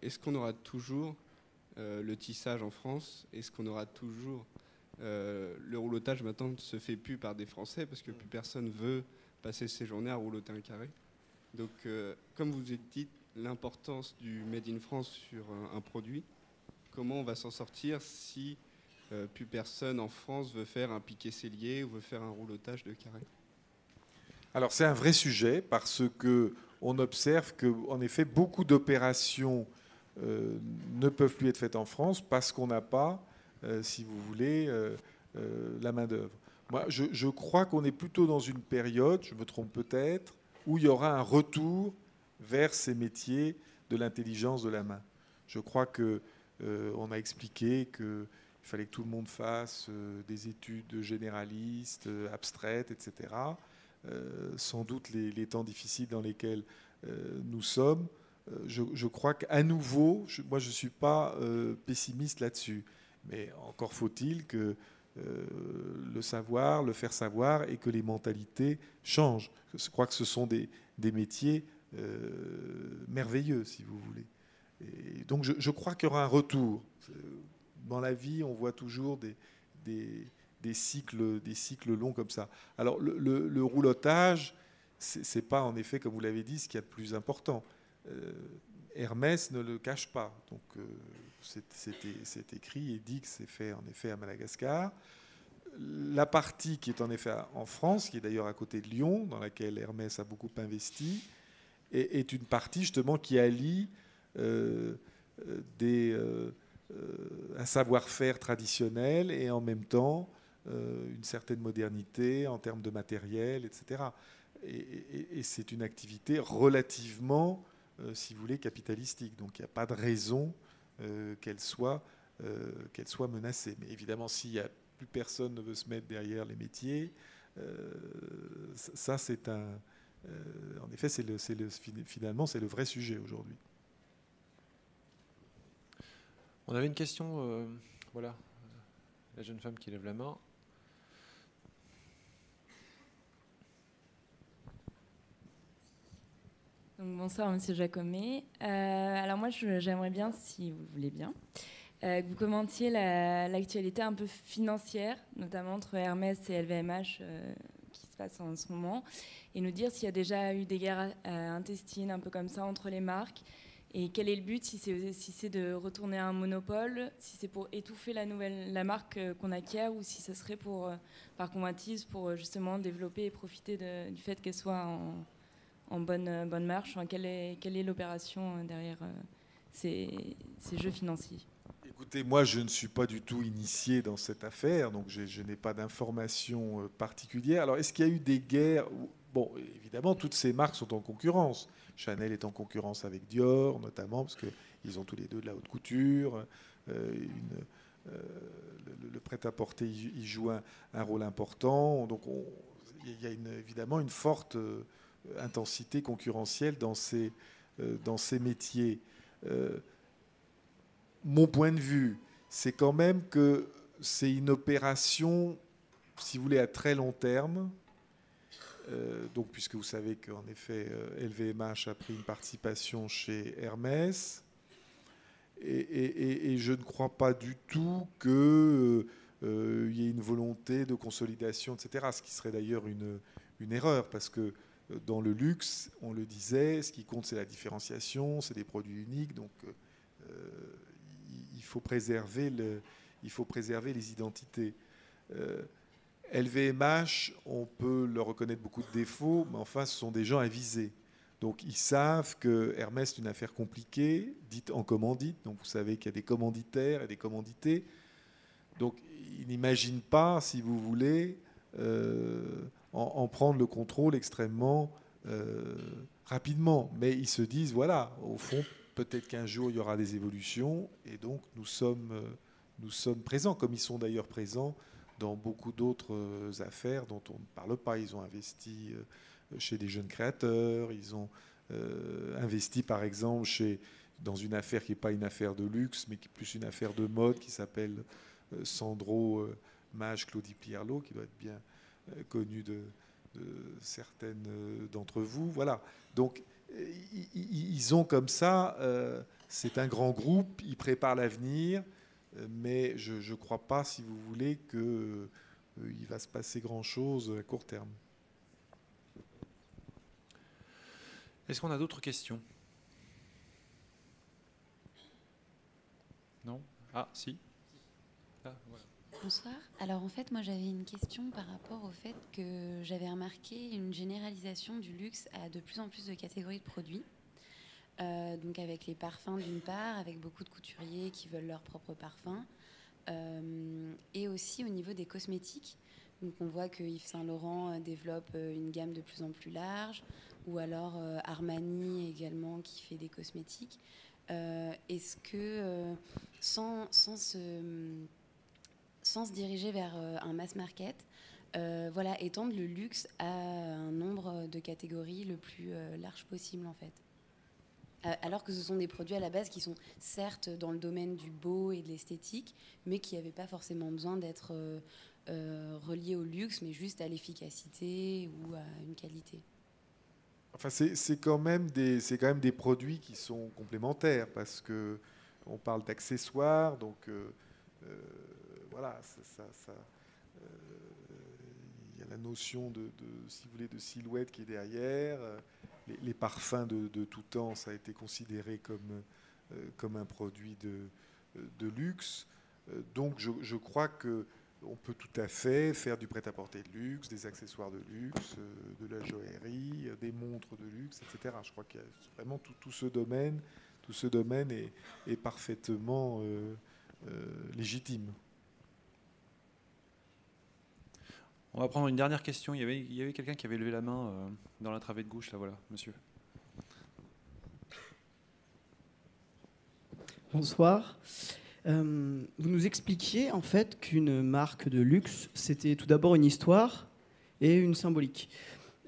est-ce qu'on aura toujours le tissage en France? Est-ce qu'on aura toujours le roulotage maintenant ne se fait plus par des Français parce que plus personne veut passer ses journées à rouloter un carré. Donc comme vous avez dit, l'importance du Made in France sur un produit, comment on va s'en sortir si plus personne en France veut faire un piqué sellier ou veut faire un roulotage de carré? Alors c'est un vrai sujet parce que on observe qu'en effet beaucoup d'opérations ne peuvent plus être faites en France parce qu'on n'a pas, si vous voulez, la main-d'œuvre. Moi, je crois qu'on est plutôt dans une période, je me trompe peut-être, où il y aura un retour vers ces métiers de l'intelligence de la main. Je crois qu'on a expliqué qu'il fallait que tout le monde fasse des études généralistes, abstraites, etc. Sans doute les temps difficiles dans lesquels nous sommes. Je crois qu'à nouveau, moi je ne suis pas pessimiste là-dessus, mais encore faut-il que le savoir, le faire savoir et que les mentalités changent. Je crois que ce sont des métiers merveilleux, si vous voulez. Et donc je crois qu'il y aura un retour. Dans la vie, on voit toujours des cycles longs comme ça. Alors le roulotage, c'est pas en effet, comme vous l'avez dit, ce qu'il y a de plus important. Hermès ne le cache pas. Donc c'est écrit et dit que c'est fait en effet à Madagascar. La partie qui est en effet en France, qui est d'ailleurs à côté de Lyon, dans laquelle Hermès a beaucoup investi, est une partie justement qui allie un savoir-faire traditionnel et en même temps une certaine modernité en termes de matériel, etc. Et c'est une activité relativement, si vous voulez, capitalistique. Donc il n'y a pas de raison qu'elle soit menacée. Mais évidemment, s'il n'y a plus personne ne veut se mettre derrière les métiers, ça c'est en effet, finalement, c'est le vrai sujet aujourd'hui. On avait une question, voilà, la jeune femme qui lève la main. Donc, bonsoir Monsieur Jacomet. Alors moi j'aimerais bien, si vous voulez bien, que vous commentiez l'actualité un peu financière, notamment entre Hermès et LVMH qui se passe en ce moment, et nous dire s'il y a déjà eu des guerres intestines un peu comme ça entre les marques, et quel est le but, si c'est de retourner à un monopole, si c'est pour étouffer la marque qu'on acquiert, ou si ce serait par convoitise pour justement développer et profiter du fait qu'elle soit en bonne marche. Quelle est l'opération derrière ces jeux financiers? Écoutez, moi je ne suis pas du tout initié dans cette affaire, donc je n'ai pas d'informations particulières. Alors est-ce qu'il y a eu des guerres? bon, évidemment, toutes ces marques sont en concurrence. Chanel est en concurrence avec Dior, notamment, parce qu'ils ont tous les deux de la haute couture. Le prêt-à-porter y joue un rôle important. Donc, il y a évidemment une forte intensité concurrentielle dans ces métiers. Mon point de vue, c'est quand même que c'est une opération, si vous voulez, à très long terme. Donc, puisque vous savez qu'en effet, LVMH a pris une participation chez Hermès. Et je ne crois pas du tout qu'il y ait une volonté de consolidation, etc. Ce qui serait d'ailleurs une erreur, parce que dans le luxe, on le disait, ce qui compte, c'est la différenciation, c'est des produits uniques. Donc, il faut préserver les identités. LVMH, on peut leur reconnaître beaucoup de défauts, mais enfin, ce sont des gens avisés. Donc, ils savent que Hermès est une affaire compliquée, dite en commandite. Donc, vous savez qu'il y a des commanditaires et des commandités. Donc, ils n'imaginent pas, si vous voulez, en prendre le contrôle extrêmement rapidement. Mais ils se disent, voilà, au fond, peut-être qu'un jour, il y aura des évolutions. Et donc, nous sommes présents, comme ils sont d'ailleurs présents dans beaucoup d'autres affaires dont on ne parle pas. Ils ont investi chez des jeunes créateurs, ils ont investi par exemple dans une affaire qui n'est pas une affaire de luxe, mais qui est plus une affaire de mode, qui s'appelle Sandro Mage Claudie Pierlot, qui doit être bien connu de certaines d'entre vous. Voilà. Donc, ils ont comme ça, c'est un grand groupe, ils préparent l'avenir, mais je ne crois pas, si vous voulez, qu'il va se passer grand-chose à court terme. Est-ce qu'on a d'autres questions? Non? Ah, si. Ah, voilà. Bonsoir. Alors en fait, moi j'avais une question par rapport au fait que j'avais remarqué une généralisation du luxe à de plus en plus de catégories de produits. Donc avec les parfums d'une part, avec beaucoup de couturiers qui veulent leur propre parfum. Et aussi au niveau des cosmétiques. Donc on voit que Yves Saint Laurent développe une gamme de plus en plus large, ou alors Armani également qui fait des cosmétiques. Est-ce que sans se diriger vers un mass market, voilà, étendre le luxe à un nombre de catégories le plus large possible en fait? Alors que ce sont des produits à la base qui sont certes dans le domaine du beau et de l'esthétique, mais qui n'avaient pas forcément besoin d'être reliés au luxe, mais juste à l'efficacité ou à une qualité. Enfin, c'est quand même des produits qui sont complémentaires, parce que on parle d'accessoires, donc voilà, il y a la notion si vous voulez, de silhouette qui est derrière. Les parfums de tout temps, ça a été considéré comme un produit de luxe. Donc je crois qu'on peut tout à fait faire du prêt-à-porter de luxe, des accessoires de luxe, de la joaillerie, des montres de luxe, etc. Je crois qu'il y a vraiment tout ce domaine est parfaitement légitime. On va prendre une dernière question. Il y avait quelqu'un qui avait levé la main dans la travée de gauche. Là, voilà, monsieur. Bonsoir. Vous nous expliquiez en fait qu'une marque de luxe, c'était tout d'abord une histoire et une symbolique.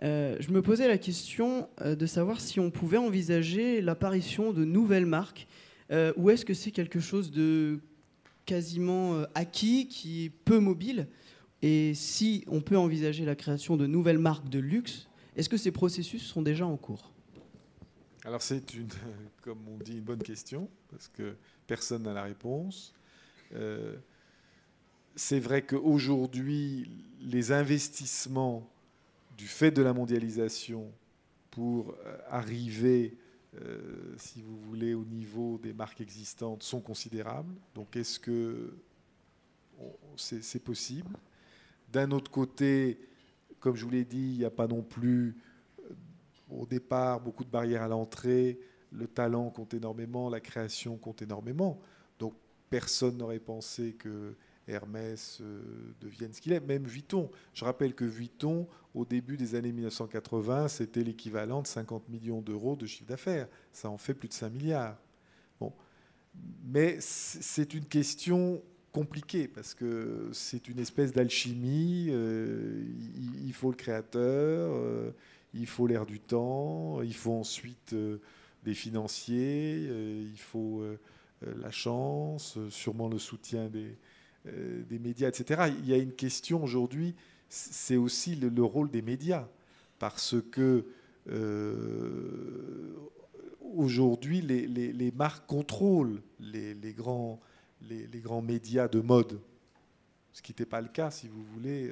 Je me posais la question de savoir si on pouvait envisager l'apparition de nouvelles marques, ou est-ce que c'est quelque chose de quasiment acquis, qui est peu mobile? Et si on peut envisager la création de nouvelles marques de luxe, est-ce que ces processus sont déjà en cours? Alors c'est comme on dit, une bonne question, parce que personne n'a la réponse. C'est vrai qu'aujourd'hui, les investissements du fait de la mondialisation pour arriver, si vous voulez, au niveau des marques existantes sont considérables. Donc est-ce que c'est possible? D'un autre côté, comme je vous l'ai dit, il n'y a pas non plus, au départ, beaucoup de barrières à l'entrée. Le talent compte énormément, la création compte énormément. Donc, personne n'aurait pensé que Hermès devienne ce qu'il est. Même Vuitton. Je rappelle que Vuitton, au début des années 1980, c'était l'équivalent de 50 millions d'euros de chiffre d'affaires. Ça en fait plus de 5 milliards. Bon. Mais c'est une question compliquée parce que c'est une espèce d'alchimie. Il faut le créateur, il faut l'air du temps, il faut ensuite des financiers, il faut la chance, sûrement le soutien des médias, etc. Il y a une question aujourd'hui, c'est aussi le rôle des médias, parce que aujourd'hui, les marques contrôlent les grands médias de mode, ce qui n'était pas le cas, si vous voulez,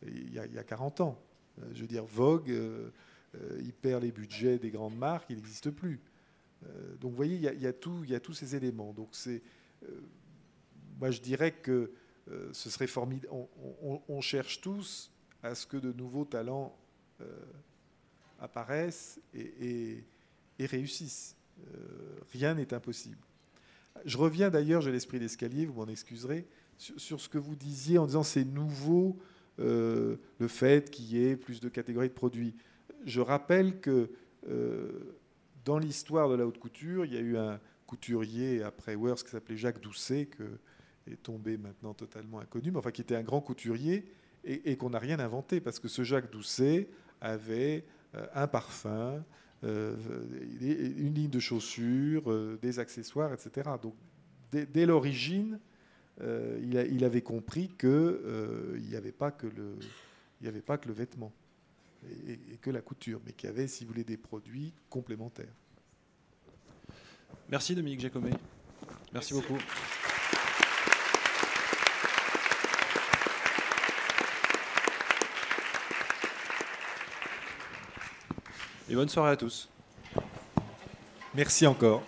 il y a 40 ans. Je veux dire, Vogue, il perd les budgets des grandes marques, il n'existe plus. Donc vous voyez, il y a tous ces éléments. Donc moi je dirais que ce serait formidable. On cherche tous à ce que de nouveaux talents apparaissent et réussissent. Rien n'est impossible. Je reviens d'ailleurs, j'ai l'esprit d'escalier, vous m'en excuserez, sur ce que vous disiez en disant c'est nouveau le fait qu'il y ait plus de catégories de produits. Je rappelle que dans l'histoire de la haute couture, il y a eu un couturier après Worth qui s'appelait Jacques Doucet, qui est tombé maintenant totalement inconnu, mais enfin qui était un grand couturier et qu'on n'a rien inventé, parce que ce Jacques Doucet avait un parfum, une ligne de chaussures, des accessoires, etc. Donc dès l'origine, il avait compris qu'il n'y avait pas que le vêtement et que la couture, mais qu'il y avait, si vous voulez, des produits complémentaires. Merci Dominique Jacomet. Merci beaucoup. Et bonne soirée à tous. Merci encore.